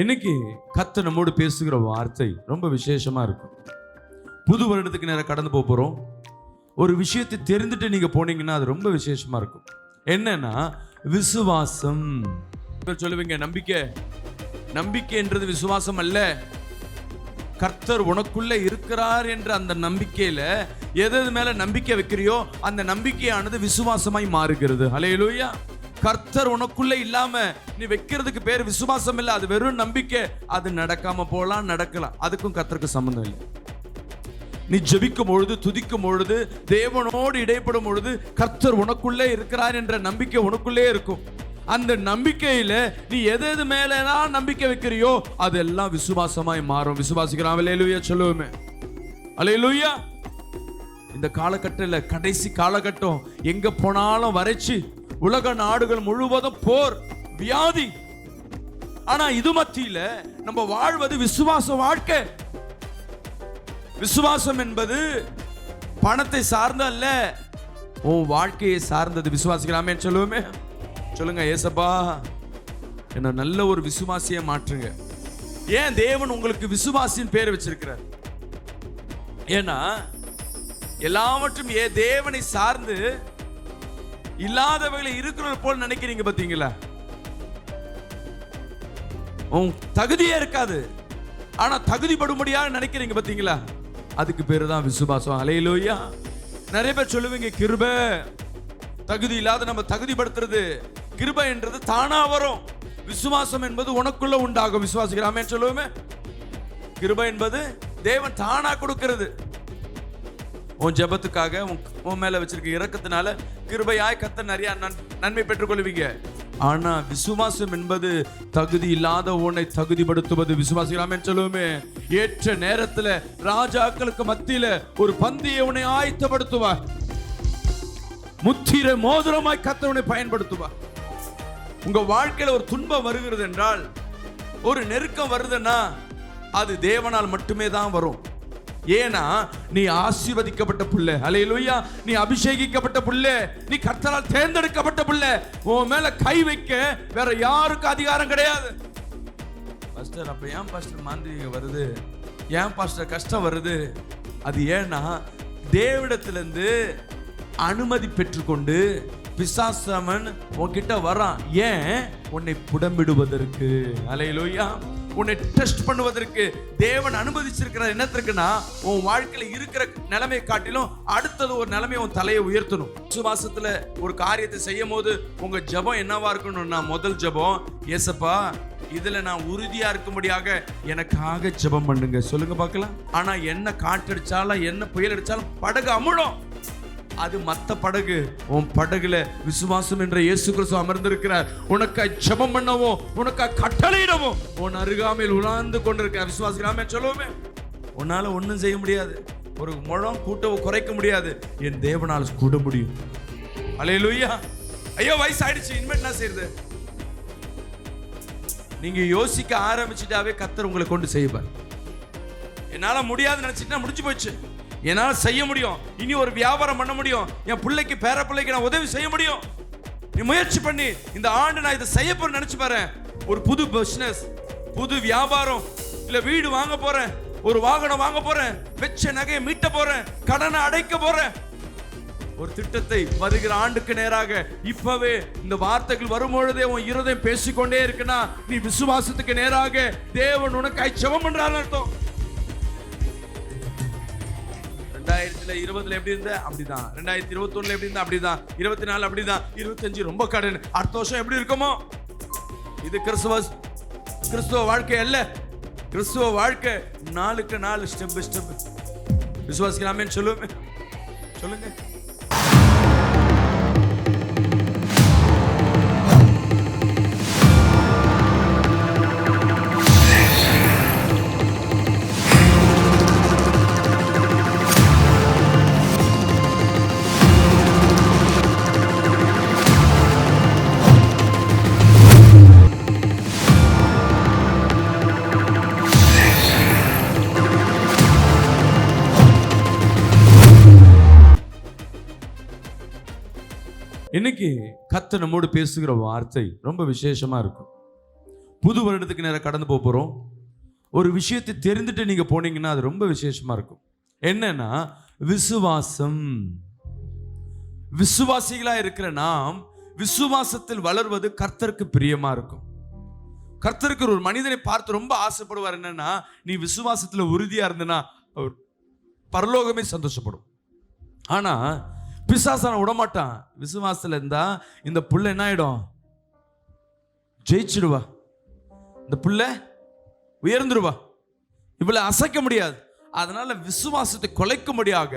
இன்னைக்கு கர்த்தர் நம்மோடு பேசுகிற வார்த்தை ரொம்ப விசேஷமா இருக்கும். புது வருடத்துக்கு நேரம் கடந்து போறோம். ஒரு விஷயத்தை தெரிந்துட்டு நீங்க போனீங்கன்னா அது ரொம்ப விசேஷமா இருக்கும். என்னன்னா விசுவாசம். சொல்லுவீங்க நம்பிக்கை. நம்பிக்கைன்றது விசுவாசம் அல்ல. கர்த்தர் உனக்குள்ள இருக்கிறார் என்ற அந்த நம்பிக்கையில எது மேல நம்பிக்கை வைக்கிறியோ அந்த நம்பிக்கையானது விசுவாசமாய் மாறுகிறது. ஹல்லேலூயா. கர்த்தர் உனக்குள்ள இல்லாம நீ வைக்கிறதுக்கு பேர் விசுவாசம் இல்லை, அது வெறும் நம்பிக்கை. அது நடக்காம போலாம், நடக்கலாம், அதுக்கும் கர்த்தருக்கு சம்பந்தம் இல்லை. நீ ஜெபிக்கும் பொழுது, துதிக்கும் பொழுது, தேவனோடு இடைப்படும் பொழுது கர்த்தர் உனக்குள்ளே இருக்கிறார் என்ற நம்பிக்கை உனக்குள்ளே இருக்கும். அந்த நம்பிக்கையில நீ எது மேலாம் நம்பிக்கை வைக்கிறியோ அதெல்லாம் விசுவாசமாய் மாறும். விசுவாசிக்கிறான். அல்லேலூயா சொல்லுவோமே. அல்லேலூயா. இந்த காலகட்டத்தில் கடைசி காலகட்டம், எங்க போனாலும் வறட்சி, உலக நாடுகள் முழுவதும் போர், வியாதி. ஆனா இது மத்தியில நம்ம வாழ்வது விசுவாச வாழ்க்கை. விசுவாசம் என்பது பணத்தை சார்ந்த அல்ல, உன் வாழ்க்கையை சார்ந்தது. விசுவாசிக்கலாமே சொல்லுவோமே. சொல்லுங்க, ஏசப்பா என்ன நல்ல ஒரு விசுவாசியை மாற்றுங்க. ஏன் தேவன் உங்களுக்கு விசுவாசியின் பேர் வச்சிருக்கிறார்? ஏன்னா எல்லாவற்றும் தேவனை சார்ந்து இல்லாதவர்களை இருக்கிறது போல் நினைக்கிறீங்க பாத்தீங்களா? உன் தகுதியே இருக்காது, ஆனா தகுதிப்படும்படியாக நினைக்கிறீங்க பாத்தீங்களா? அதுக்கு பேரு தான் விசுவாசம். அல்லேலூயா. நிறைய பேர் சொல்லுவீங்க கிருபை. தகுதி இல்லாத நம்ம தகுதிப்படுத்துறது. கிருபை என்றது தானா வரும். விசுவாசம் என்பது உனக்குள்ள உண்டாகும். விசுவாசிக்கிறாமே சொல்லுவோமே. கிருபை என்பது தேவன் தானா கொடுக்கிறது. உன் ஜெபத்துக்காக உன் மேல வச்சிருக்க இரக்கத்தினால கிருபையாய் கர்த்தர் நிறைய நன்மை பெற்றுக் கொள்வீங்க. ஆனா விசுவாசம் என்பது தகுதி இல்லாத உன்னை தகுதிப்படுத்துவது. விசுவாசிக்கலாமே சொல்லுவோமே. ஏற்ற நேரத்துல ராஜாக்களுக்கு மத்தியில ஒரு பந்தியை உன்னை ஆயத்தப்படுத்துவார். முத்திரை மோதிரமாய் கர்த்தர் உன்னை பயன்படுத்துவார். உங்க வாழ்க்கையில ஒரு துன்பம் வருகிறது என்றால், ஒரு நெருக்கம் வருதுன்னா அது தேவனால் மட்டுமே தான் வரும். ஏன்னா நீ ஆசீர்வதிக்கப்பட்ட புள்ளை. அல்லேலூயா. நீ அபிஷேகிக்கப்பட்ட புள்ளை. நீ கர்த்தரால் தேர்ந்தெடுக்கப்பட்ட புள்ளை. உன் மேல கை வைக்க வேற யாருக்கும் அதிகாரம் கிடையாது. பாஸ்டர், அப்ப ஏன் பாஸ்டர் மாந்திரிகம் வருது? ஏன் பாஸ்டர் கஷ்டம் வருது? அது ஏன்னா தேவனிடத்திலிருந்து அனுமதி பெற்றுக்கொண்டு பிசாசமன் உன்கிட்ட வரான். ஏன்? உன்னை புடம்பிடுவதற்கு. அல்லேலூயா. உன்னை டெஸ்ட் பண்ணுவதற்கு தேவன் அனுமதிச்சிருக்கிறார். என்னத்திற்குன்னா உன் வாழ்க்கையில இருக்கிற நிலைமையை காட்டிலும் அடுத்தது ஒரு நிலைமையை உன் தலையை உயர்த்தணும். விசுவாசத்துல ஒரு காரியத்தை செய்யும் போது உங்க ஜெபம் என்னவா இருக்கணும்னா, முதல் ஜெபம், ஏசப்பா இதுல நான் உறுதியா இருக்கும்படியாக எனக்காக ஜெபம் பண்ணுங்க. சொல்லுங்க பார்க்கலாம். ஆனா என்ன காற்றடிச்சாலும் என்ன புயல் அடிச்சாலும் படகு அமுழும். அது மத்த படகு. உன் படகுல விசுவாசம் என்ற இயேசு கிறிஸ்து அமர்ந்திருக்கிறார். உனக்காய் ஜெபம் பண்ணவும் உனக்காய் கட்டளையிடவும் உன் அருகாமையில் உலார்ந்து கொண்டிருக்க. விசுவாசிக்கலாமே சொல்லுவோமே. உன்னால ஒன்றும் செய்ய முடியாது. ஒரு முழம் கூட்டவும் குறைக்க முடியாது. என் தேவனால் கூட முடியும். அல்லேலூயா. ஐயோ வயசு ஆயிடுச்சு, இனிமேல் என்ன செய்யறது? நீங்க யோசிக்க ஆரம்பிச்சுட்டாவே கர்த்தர் உங்களை கொண்டு செய்வார். என்னால முடியாதுன்னு நினைச்சிட்டா முடிஞ்சு போச்சு. என்னால் செய்ய முடியும். இனி ஒரு வியாபாரம் பண்ண முடியும். என் பிள்ளைக்கு, பேர பிள்ளைக்கு நான் உதவி செய்ய முடியும். நீ முயற்சி பண்ணி இந்த ஆண்டு நான் இதை செய்ய போறேன் நினைச்சு பாரு. ஒரு புது பிசினஸ், புது வியாபாரம், இல்ல வீடு வாங்க போறேன், ஒரு வாகனம் வாங்க போறேன், வெச்ச நகையை மீட்ட போறேன், கடனை அடைக்க போறேன். ஒரு திட்டத்தை வருகிற ஆண்டுக்கு நேராக இப்பவே இந்த வார்த்தைகள் வரும்பொழுதே உன் இருதயம் பேசிக்கொண்டே இருக்குன்னா நீ விசுவாசத்துக்கு நேராக தேவன் உனக்கு ஜெபம் பண்றான்னு அர்த்தம். 2020 எப்படி இருந்த அப்படிதான், 2021 எப்படி இருந்த அப்படிதான், 24 அப்படிதான், 25 ரொம்ப கடன், அடுத்த வருஷம் எப்படி இருக்குமோ. இது கிறிஸ்துவ வாழ்க்கை அல்ல. கிறிஸ்துவ வாழ்க்கை நாளுக்கு நாள் ஸ்டெப் பை ஸ்டெப். விசுவாசிக்கலாமே சொல்லுங்க. சொல்லுங்க. இன்னைக்கு கர்த்தர் நம்மோடு பேசுகிற வார்த்தை ரொம்ப விசேஷமா இருக்கும். புது வருடத்துக்கு நேரம் கடந்து போகிறோம். ஒரு விஷயத்தை தெரிந்துட்டு நீங்க போனீங்கன்னா அது ரொம்ப விசேஷமா இருக்கும். என்னன்னா விசுவாசம். விசுவாசிகளா இருக்கிற நாம் விசுவாசத்தில் வளர்வது கர்த்தருக்கு பிரியமா இருக்கும். கர்த்தருக்கு ஒரு மனிதனை பார்த்து ரொம்ப ஆசைப்படுவார். என்னன்னா, நீ விசுவாசத்துல உறுதியா இருந்தனா அவர் பரலோகமே சந்தோஷப்படும். ஆனா பிசாசான விடமாட்டான். விசுவாசத்துல இருந்தா இந்த புள்ள என்ன ஆயிடும்? ஜெயிச்சிடுவா, இந்த புள்ள உயர்ந்துருவா, இவளை அசைக்க முடியாது. அதனால விசுவாசத்தை குலைக்கும்படியாக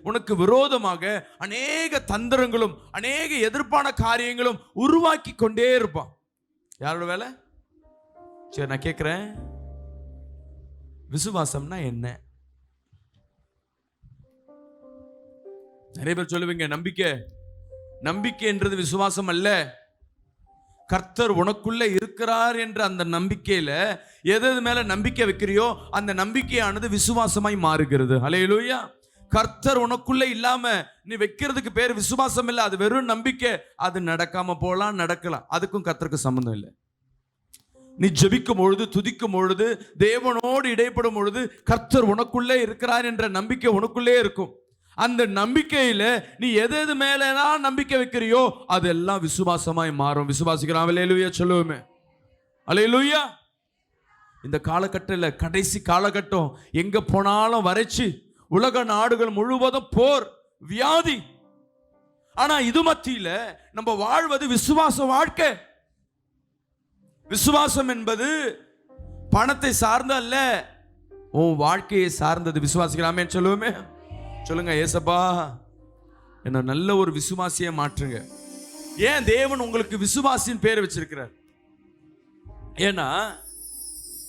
உனக்கு விரோதமாக அநேக தந்திரங்களும் அநேக எதிர்ப்பான காரியங்களும் உருவாக்கி கொண்டே இருப்பான். யாரோட வேலை? சரி, நான் கேட்கிறேன், விசுவாசம்னா என்ன? நிறைய பேர் சொல்லுவீங்க நம்பிக்கை. நம்பிக்கைன்றது விசுவாசம் அல்ல. கர்த்தர் உனக்குள்ள இருக்கிறார் என்ற அந்த நம்பிக்கையில எது மேல நம்பிக்கை வைக்கிறியோ அந்த நம்பிக்கையானது விசுவாசமாய் மாறுகிறது. ஹல்லேலூயா. கர்த்தர் உனக்குள்ள இல்லாம நீ வைக்கிறதுக்கு பேர் விசுவாசம் இல்லை, அது வெறும் நம்பிக்கை. அது நடக்காம போலாம், நடக்கலாம், அதுக்கும் கர்த்தருக்கு சம்பந்தம் இல்லை. நீ ஜெபிக்கும் பொழுது, துதிக்கும் பொழுது, தேவனோடு இடைப்படும் பொழுது கர்த்தர் உனக்குள்ளே இருக்கிறார் என்ற நம்பிக்கை உனக்குள்ளே இருக்கும். அந்த நம்பிக்கையில நீ எது மேலாம் நம்பிக்கை வைக்கிறியோ அதெல்லாம் விசுவாசமாய் மாறும். விசுவாசிக்கிறான். அல்லேலூயா சொல்லுவோமே. அல்லேலூயா. இந்த காலகட்டத்தில் கடைசி காலகட்டம், எங்க போனாலும் வறட்சி, உலக நாடுகள் முழுவதும் போர், வியாதி. ஆனா இது மத்தியில நம்ம வாழ்வது விசுவாச வாழ்க்கை. விசுவாசம் என்பது பணத்தை சார்ந்த அல்ல, உன் வாழ்க்கையை சார்ந்தது. விசுவாசிக்கலாமே சொல்லுவோமே. சொல்லுங்க, ஏசப்பா என்ன நல்ல ஒரு விசுவாசியை மாற்றுங்க. ஏன் தேவன் உங்களுக்கு விசுவாசின் பேர் வச்சிருக்கிறார்? ஏன்னா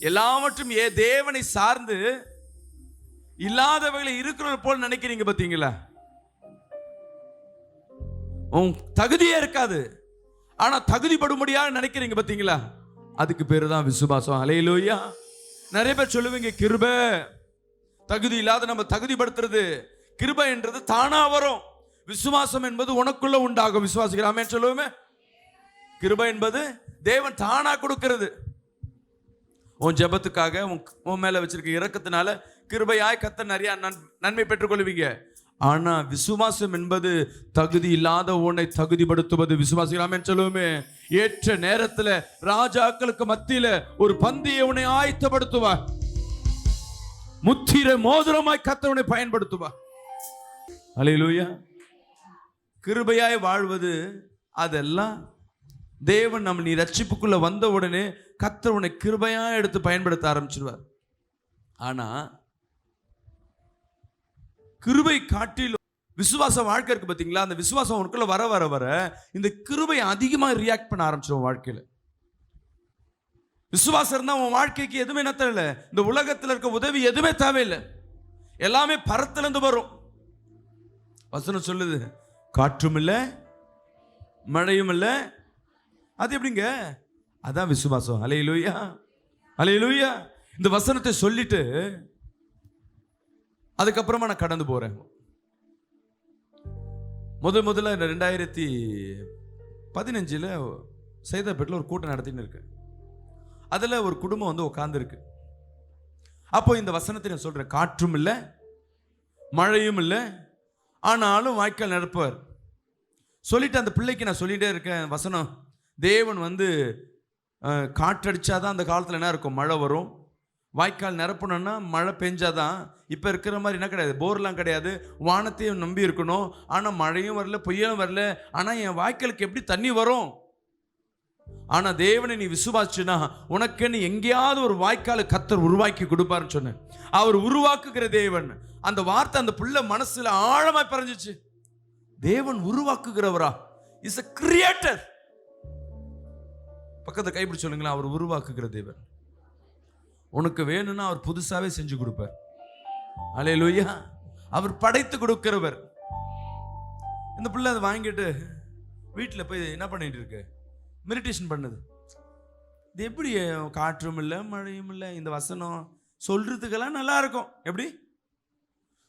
எல்லாவற்றும் தேவனை சார்ந்து இல்லாதவர்களை இருக்கிறது போல் நினைக்கிறீங்க பாத்தீங்களா? உன் தகுதியே இருக்காது, ஆனா தகுதிப்படும்படியாக நினைக்கிறீங்க பாத்தீங்களா? அதுக்கு பேரு தான் விசுவாசம். அல்லேலூயா. நிறைய பேர் சொல்லுவீங்க கிருபை. தகுதி இல்லாத நம்ம தகுதிப்படுத்துறது. கிருபை என்றது தானா வரும். விசுவாசம் என்பது உனக்குள்ள உண்டாகும். விசுவாசிக்கிறாமே சொல்லுவோமே. கிருபை என்பது தேவன் தானா கொடுக்கிறது. உன் ஜெபத்துக்காக உன் மேல வச்சிருக்க இரக்கத்தினால கிருபையாய் கர்த்தர் நிறைய நன்மை பெற்றுக் கொள்வீங்க. ஆனா விசுவாசம் என்பது தகுதி இல்லாத உன்னை தகுதிப்படுத்துவது. விசுவாசிக்கலாமே சொல்லுவோமே. ஏற்ற நேரத்தில் ராஜாக்களுக்கு மத்தியில ஒரு பந்தியை உன்னை ஆயத்தப்படுத்துவார். முத்திரை மோதிரமாய் கர்த்தர் உன்னை பயன்படுத்துவார். அல்லேலூயா. கிருபையாய் வாழ்வது அதெல்லாம் தேவன் நம்ம நீ ரட்சிப்புக்குள்ள வந்த உடனே கர்த்தர் உன்னை கிருபையாய் எடுத்து பயன்படுத்த ஆரம்பிச்சிருவார். ஆனா கிருபை காட்டிலும் விசுவாச வாழ்க்கை இருக்கு பாத்தீங்களா? அந்த விசுவாசம் உனக்குள்ள வர வர வர இந்த கிருபை அதிகமா ரியாக்ட் பண்ண ஆரம்பிச்சிடும் வாழ்க்கையில. விசுவாசம் இருந்தா உன் வாழ்க்கைக்கு எதுவுமே என்ன தேவையில்லை. இந்த உலகத்தில் இருக்க உதவி எதுவுமே தேவையில்லை, எல்லாமே பரத்திலிருந்து வரும். வசனம் சொல்லுது, காற்றும் இல்லை மழையும் இல்லை. அது எப்படிங்க? அதான் விசுவாசம். அல்லேலூயா. அல்லேலூயா. இந்த வசனத்தை சொல்லிட்டு அதுக்கப்புறமா நான் கடந்து போறேன். முதல்ல 2015 சைதாப்பேட்டில் ஒரு கூட்டம் நடத்தின்னு இருக்கு. அதுல ஒரு குடும்பம் வந்து உட்கார்ந்து இருக்கு. அப்போ இந்த வசனத்தை நான் சொல்றேன், காற்றும் இல்லை மழையும் இல்லை, ஆனாலும் வாய்க்கால் நிரப்புவார். சொல்லிட்டு அந்த பிள்ளைக்கு நான் சொல்லிட்டே இருக்கேன் வசனம். தேவன் வந்து காற்றடிச்சாதான் அந்த காலத்தில் என்ன இருக்கும், மழை வரும். வாய்க்கால் நிரப்பணும்னா மழை பெஞ்சாதான். இப்போ இருக்கிற மாதிரி என்ன கிடையாது, போர்லாம் கிடையாது, வானத்தையும் நம்பி இருக்கணும். ஆனால் மழையும் வரல, பொய்யும் வரல. ஆனால் என் வாய்க்காலுக்கு எப்படி தண்ணி வரும்? ஆனா தேவனை நீ விசுவாசிச்சுனா உனக்குன்னு எங்கேயாவது ஒரு வாய்க்கால கர்த்தர் உருவாக்கி கொடுப்பாருன்னு சொன்னேன். அவர் உருவாக்குகிற தேவன். அந்த வார்த்தை அந்த பிள்ளை மனசுல ஆழமாய் பறஞ்சிச்சு. தேவன் உருவாக்குகிறவரா? Is a creator. பக்கத்தை கைப்பிடி சொல்லுங்களேன், அவர் உருவாக்குகிற தேவன். உனக்கு வேணும்னா அவர் புதுசாவே செஞ்சு கொடுப்பார். அல்லேலூயா. அவர் படைத்து கொடுக்கிறவர். இந்த பிள்ளை அதை வாங்கிட்டு வீட்டில் போய் என்ன பண்ணிட்டு இருக்கு, மெடிடேஷன் பண்ணுது. இது எப்படி காற்றும் இல்லை மழையும் இல்லை, இந்த வசனம் சொல்றதுக்கெல்லாம் நல்லா இருக்கும். எப்படி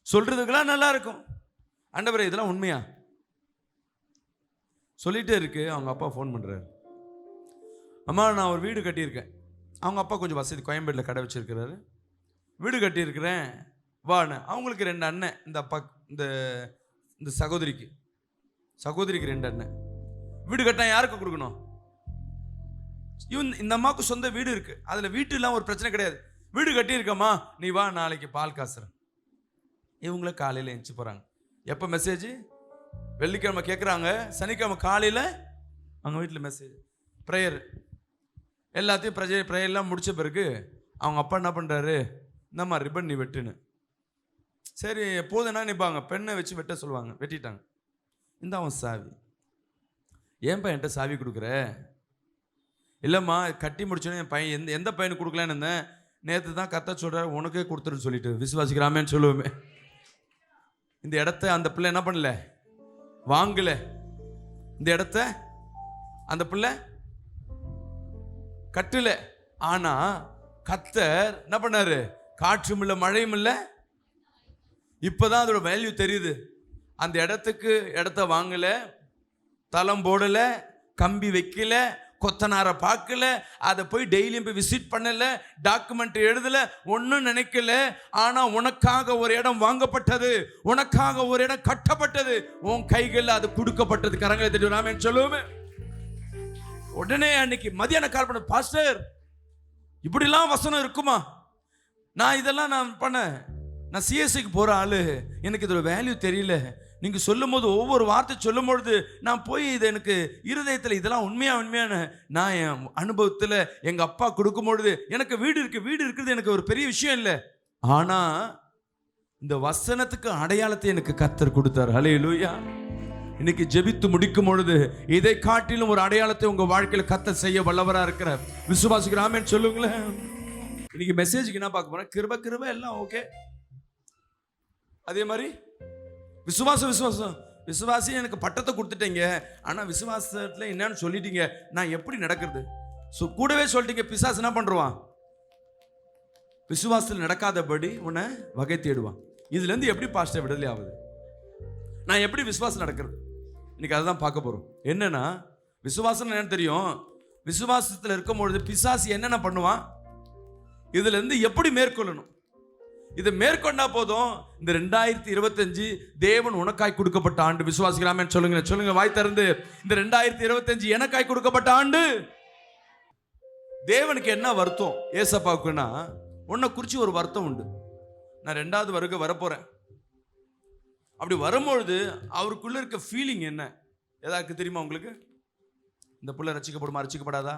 சொல்றதுக்கெல்லாம் நல்லா இருக்கும். ஆண்டவரே இதெல்லாம் உண்மையா சொல்லிட்டே இருக்கு. அவங்க அப்பா ஃபோன் பண்றாரு, அம்மா நான் ஒரு வீடு கட்டியிருக்கேன், அவங்க அப்பா கொஞ்சம் வசதி, கோயம்பேட்டில் கடை வச்சிருக்கிறாரு. வீடு கட்டியிருக்கிறேன் வான்னு. அவங்களுக்கு 2 அண்ணன். இந்த அப்பா இந்த சகோதரிக்கு 2 அண்ணன். வீடு கட்டினா யாருக்கு கொடுக்கணும்? இந்த அம்மாவுக்கு சொந்த வீடு இருக்கு. அதில் வீட்டு இல்லாமல் ஒரு பிரச்சனை கிடையாது. வீடு கட்டியிருக்கம்மா, நீ வா நாளைக்கு பால் காசுறேன். இவங்கள காலையில் எழுந்துச்சு போகிறாங்க. எப்போ மெசேஜ்? வெள்ளிக்கிழமை கேட்குறாங்க, சனிக்கிழமை காலையில் அவங்க வீட்டில் மெசேஜ், ப்ரேயர். எல்லாத்தையும் ப்ரேயர்லாம் முடித்த பிறகு அவங்க அப்பா என்ன பண்ணுறாரு, இந்தம்மா ரிப்பன் நீ வெட்டுன்னு. சரி போதுன்னா நிற்பாங்க, பெண்ணை வச்சு வெட்ட சொல்லுவாங்க. வெட்டிட்டாங்க. இந்த அவன் சாவி, ஏன்பா என்கிட்ட சாவி கொடுக்குற? இல்லைம்மா கட்டி முடிச்சோன்னே என் பையன் எந்த பையனுக்கு கொடுக்கலான்னு இருந்தேன், நேற்று தான் கத்த சொல்கிறாரு உனக்கே கொடுத்துருன்னு சொல்லிட்டு விசுவாசிக்கிறாமேன்னு சொல்லுவோமே. இந்த இடத்த அந்த பிள்ளை என்ன பண்ணல, வாங்கல. இந்த இடத்த அந்த பிள்ளை கட்டல. ஆனா கத்தர் என்ன பண்ணாரு, காற்றும் இல்லை மழையும் இல்லை. இப்பதான் அதோட வேல்யூ தெரியுது. அந்த இடத்த வாங்கல, தளம் போடல, கம்பி வைக்கல, கொத்தனாரை பார்க்கல, அதை போய் டெய்லியும் போய் விசிட் பண்ணல, டாக்குமெண்ட் எழுதல, ஒன்றும் நினைக்கல. ஆனா உனக்காக ஒரு இடம் வாங்கப்பட்டது, உனக்காக ஒரு இடம் கட்டப்பட்டது, உன் கைகளில் அது கொடுக்கப்பட்டது. கரங்களை தெரியுமே சொல்லுவோமே. உடனே அன்னைக்கு மதியான கால் பண்ண, பாஸ்டர் இப்படிலாம் வசனம் இருக்குமா? நான் சிஎஸ்சிக்கு போற ஆளு, எனக்கு இதோட வேல்யூ தெரியல. நீங்க சொல்லும் போது ஒவ்வொரு வார்த்தை சொல்லும் பொழுது நான் போய் இது எனக்கு இருதயத்தில் இதெல்லாம் உண்மையான நான் என் அனுபவத்தில் எங்க அப்பா கொடுக்கும் பொழுது எனக்கு வீடு இருக்கிறது எனக்கு ஒரு பெரிய விஷயம் இல்லை. ஆனா இந்த வசனத்துக்கு அடையாளத்தை எனக்கு கர்த்தர் கொடுத்தார். ஹல்லேலூயா. இன்னைக்கு ஜெபித்து முடிக்கும் பொழுது இதை காட்டிலும் ஒரு அடையாளத்தை உங்க வாழ்க்கையில கர்த்தர் செய்ய வல்லவரா இருக்கிறார். விசுவாசிக்கிற ஆமென் சொல்லுங்களேன். இன்னைக்கு மெசேஜுக்கு என்ன பார்க்க போறேன், கிருபை எல்லாம் ஓகே. அதே மாதிரி விசுவாசி எனக்கு பட்டத்தை கொடுத்துட்டீங்க, ஆனா விசுவாசத்துல என்னன்னு சொல்லிட்டீங்க, நான் எப்படி நடக்கிறது? கூடவே சொல்லிட்டீங்க, பிசாசு என்ன பண்றான், விசுவாசத்தில் நடக்காதபடி உன்னை வகை தேடுவான். இதுல இருந்து எப்படி பாஸ்டர் விடுதலை ஆகுது, நான் எப்படி விசுவாசம் நடக்கிறது? இன்னைக்கு அதுதான் பார்க்க போறோம். என்னன்னா விசுவாசம் என்னன்னு தெரியும். விசுவாசத்தில் இருக்கும் பொழுது பிசாசு என்னென்ன பண்ணுவான், இதுல இருந்து எப்படி மேற்கொள்ளணும், இதை மேற்கொண்டா போதும். இந்த 2025 தேவன் உனக்காய் கொடுக்கப்பட்ட ஆண்டு. விசுவாசிக்கலாமே சொல்லுங்க வாய் திறந்து. இந்த 2025 எனக்காய் கொடுக்கப்பட்ட ஆண்டு. தேவனுக்கு என்ன வருத்தம் ஏசப்பாவுக்குன்னா, உன்னை குறிச்சு ஒரு வருத்தம் உண்டு. நான் 2வது வருகை வரப்போறேன். அப்படி வரும்பொழுது அவருக்குள்ள இருக்க ஃபீலிங் என்ன ஏதாவது தெரியுமா உங்களுக்கு? இந்த புள்ள ரசிக்கப்படுமா, ரசிக்கப்படாதா,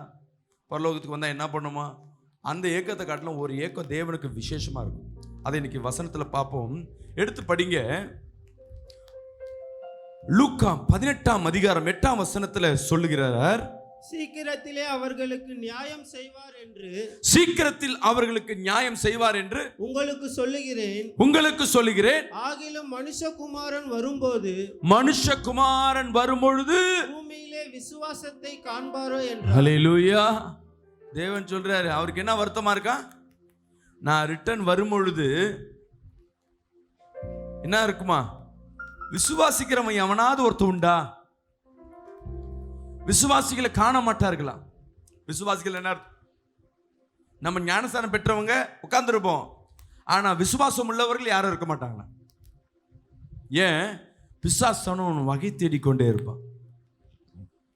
பரலோகத்துக்கு வந்தா என்ன பண்ணுமா, அந்த ஏக்கத்தை காட்டிலும் ஒரு ஏக்கம் தேவனுக்கு விசேஷமா இருக்கும். அதை இன்னைக்கு வசனத்துல பார்ப்போம். எடுத்து படிங்க. லூக்கா 18ஆம் அதிகாரம் 8ஆம் வசனத்துல சொல்லுகிறார், சீக்கிரத்தில் அவர்களுக்கு நியாயம் செய்வார் என்று உங்களுக்கு சொல்லுகிறேன். ஆகிலும் மனுஷகுமாரன் வரும்பொழுது பூமியிலே விசுவாசத்தை காண்பாரோ என்று. ஹல்லேலூயா. தேவன் சொல்றாரு, அவருக்கு என்ன வருத்தமா இருக்கா, நான் ரிட்டர்ன் வரும்பொழுது என்ன இருக்குமா, விசுவாசிக்கிறவன் எவனாவது ஒருத்தர் உண்டா? விசுவாசிகளை காண மாட்டார்களா? விசுவாசிகள் என்ன, நம்ம ஞானஸ்தானம் பெற்றவங்க உட்கார்ந்துருப்போம், ஆனா விசுவாசம் உள்ளவர்கள் யாரும் இருக்க மாட்டாங்களா? ஏன்? பிசாசனும் வகை தேடிக்கொண்டே இருப்பான்.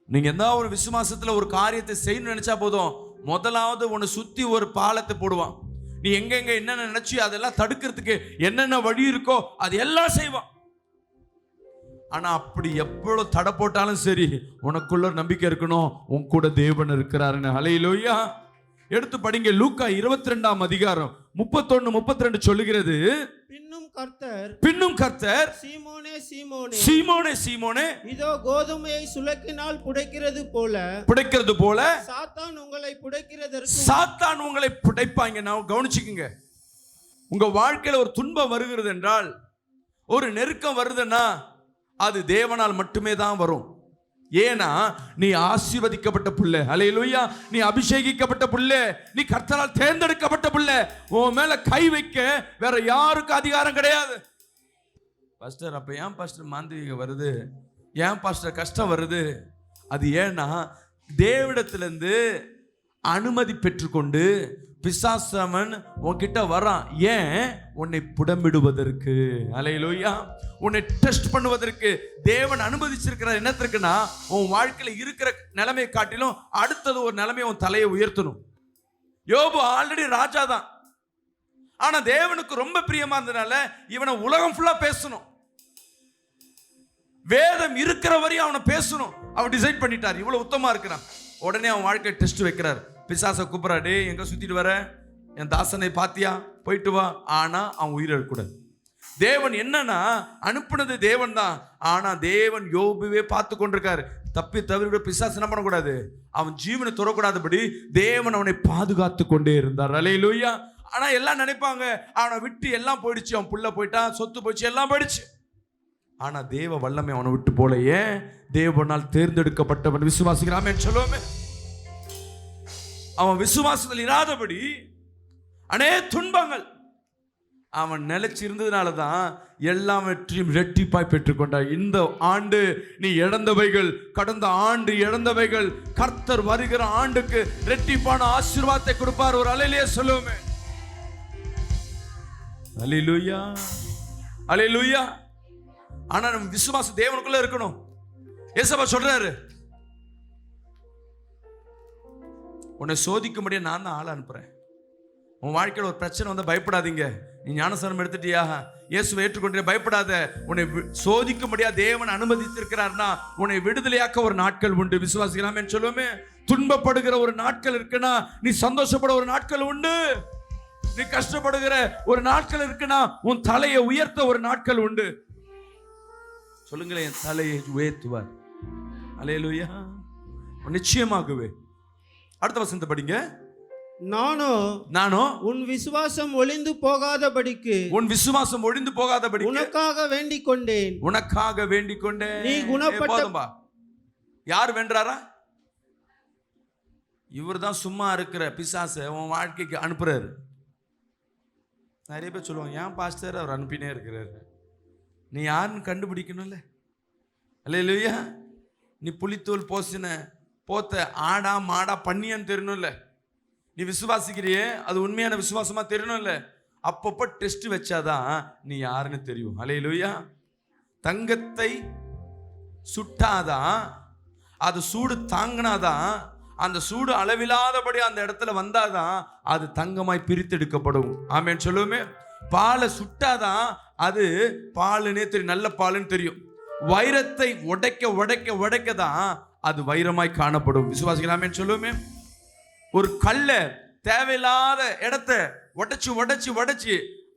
நீங்க எந்த ஒரு விசுவாசத்துல ஒரு காரியத்தை செய்யணும்னு நினைச்சா போதும், முதலாவது உன்னை சுத்தி ஒரு பாலத்தை போடுவான். நீ எங்க என்னென்ன நினைச்சு அதெல்லாம் தடுக்கிறதுக்கு என்னென்ன வழி இருக்கோ அது எல்லாம் செய்வான். ஆனா அப்படி எவ்வளவு தடை போட்டாலும் சரி, உனக்குள்ள நம்பிக்கை இருக்கணும், உன் கூட தேவன் இருக்கிறாருன்னு. ஹல்லேலூயா. எடுத்து படிங்க. லூக்கா 22ஆம் அதிகாரம் 31-32 சொல்லுகிறது, பின்னும் கர்த்தர் சீமோனே இதோ கோதுமையை சுலக்கினால் புடைக்கிறது போல சாத்தான் உங்களை புடைப்பாங்க. நான் கவனிச்சுக்குங்க, உங்க வாழ்க்கையில ஒரு துன்பம் வருகிறது என்றால், ஒரு நெருக்கம் வருதுன்னா அது தேவனால் மட்டுமே தான் வரும். ஏன்னா நீ ஆசீர்வதிக்கப்பட்ட புள்ளை. ஹல்லேலூயா. நீ அபிஷேகிக்கப்பட்ட புள்ளை, நீ கர்த்தரால் தேர்ந்தெடுக்கப்பட்ட புள்ளை. உன் மேல கை வைக்க வேற யாருக்கு அதிகாரம் கிடையாது. பாஸ்டர், அப்ப ஏன் பாஸ்டர் மாந்திரிகம் வருது, ஏன் பாஸ்டர் கஷ்டம் வருது? அது ஏன்னா தேவனிடத்திலிருந்து அனுமதி பெற்றுக்கொண்டு பிசாசவன் உன்கிட்ட வரான். ஏன்? உன்னை புடமிடுவதற்கு. அல்லேலூயா. உன்னை டெஸ்ட் பண்ணுவதற்கு தேவன் அனுமதிச்சிருக்கிறார். என்னத்திற்குன்னா உன் வாழ்க்கையில இருக்கிற நிலைமையை காட்டிலும் அடுத்தது ஒரு நிலைமையை உன் தலையை உயர்த்தணும். யோபு ஆல்ரெடி ராஜா தான். ஆனா தேவனுக்கு ரொம்ப பிரியமா இருந்ததுனால இவனை உலகம் ஃபுல்லா பேசணும், வேதம் இருக்கிற வரையும் அவனை பேசணும். அவர் டிசைட் பண்ணிட்டார், இவ்வளவு உத்தமா இருக்கிறான். உடனே அவன் வாழ்க்கை டெஸ்ட் வைக்கிறார். பிசாசை கூப்பிடா, டே எங்க சுத்திட்டு வர, என் தாசனை பாத்தியா, போயிட்டு வா. ஆனா அவன் உயிரிழக்கூடாது. தேவன் என்னன்னா அனுப்புனது தேவன் தான். ஆனா தேவன் யோபுவே பார்த்து கொண்டிருக்காரு. தப்பி தவிர பிசாசு என்ன பண்ணக்கூடாது, அவன் ஜீவனை தொடக்கூடாதபடி தேவன் அவனை பாதுகாத்து கொண்டே இருந்தார். அல்லேலூயா. ஆனா எல்லாம் நினைப்பாங்க அவனை விட்டு எல்லாம் போயிடுச்சு, அவன் புள்ள போயிட்டான், சொத்து போயிடுச்சு, எல்லாம் போயிடுச்சு. ஆனா தேவ வல்லமை அவனை விட்டு போல. ஏன்? தேவனால் தேர்ந்தெடுக்கப்பட்டவன் விசுவாசிக்கிறாமே சொல்லுவோமே. அவன் விசுவாசத்தில் இராதபடி அநேக துன்பங்கள் அவன் நிலைச்சிருந்ததுனால தான் எல்லாவற்றையும் ரெட்டிப்பாய் பெற்றுக்கொண்டார். இந்த ஆண்டு நீ இழந்தவைகள், கடந்த ஆண்டு இழந்தவைகள், கர்த்தர் வருகிற ஆண்டுக்கு ரெட்டிப்பான ஆசீர்வாதத்தை கொடுப்பார். ஒரு அல்லேலூயா சொல்லுவோமே. அல்லேலூயா, அல்லேலூயா. ஆனா நம்ம விசுவாசம் தேவனுக்குள்ள இருக்கணும். ஏசப்பா சொல்றாரு, உன்னை சோதிக்கும்படியா நான் தான் ஆளை அனுப்புறேன். உன் வாழ்க்கையில் ஒரு பிரச்சனை வந்தால் பயப்படாதீங்க. நீ ஞானஸ்நானம் எடுத்துட்டியா, இயேசுவை ஏற்றுக்கொண்டே, பயப்படாத. உன்னை சோதிக்கும்படியா தேவன் அனுமதித்திருக்கிறார்னா உன்னை விடுதலையாக்க ஒரு நாட்கள் உண்டு. விசுவாசிக்கலாமே சொல்லுவோமே. துன்பப்படுகிற ஒரு நாட்கள் இருக்குன்னா நீ சந்தோஷப்பட ஒரு நாட்கள் உண்டு. நீ கஷ்டப்படுகிற ஒரு நாட்கள் இருக்குன்னா உன் தலையை உயர்த்த ஒரு நாட்கள் உண்டு. சொல்லுங்களேன், என் தலையை உயர்த்துவார். அல்லேலூயா. நிச்சயமாகவே. அடுத்த வசனத்தை படிங்க. நானோ உன் விசுவாசம் ஒளிந்து போகாதபடிக்கு, உன் விசுவாசம் ஒளிந்து போகாதபடிக்கு உனக்காக வேண்டிக் கொண்டேன், உனக்காக வேண்டிக் கொண்டேன். நீ குணப்பட்ட. யார் வென்றாரா? இவர் தான் சும்மா இருக்கிற பிசாசை உன் வாழ்க்கைக்கு அனுப்புறாரு. நிறைய பேர் சொல்லுவாங்க, ஏன் பாஸ்டர் அவர் அனுப்பினே இருக்கிறாரு. நீ யாருன்னு கண்டுபிடிக்கணும்ல. அல்லேலூயா. நீ புலித்தோல் போசின போத்த ஆடா மாடா பண்ணியான்னு தெரியணும்ல. நீ விசுவாசிக்கிறியே, அது உண்மையான விசுவாசமா தெரியணும்ல. அப்பப்போ டெஸ்ட் வச்சாதான் நீ யாருன்னு தெரியும். அல்லேலூயா. தங்கத்தை சுட்டாதான், அது சூடு தாங்கினாதான், அந்த சூடு அளவில்லாதபடி அந்த இடத்துல வந்தாதான் அது தங்கமாய் பிரித்தெடுக்கப்படும். ஆமேன் சொல்லுவோமே. பாலை சுட்டாதான் அது பாலுன்னே தெரியும், நல்ல பாலுன்னு தெரியும். வைரத்தை உடைக்க உடைக்க உடைக்க தான் அது வைரமாய் காணப்படும். விசுவாசிக்கலாமே சொல்லுவோமே. ஒரு கல்ல தேவையில்லாத இடத்த உடைச்சு உடைச்சு உடைச்சு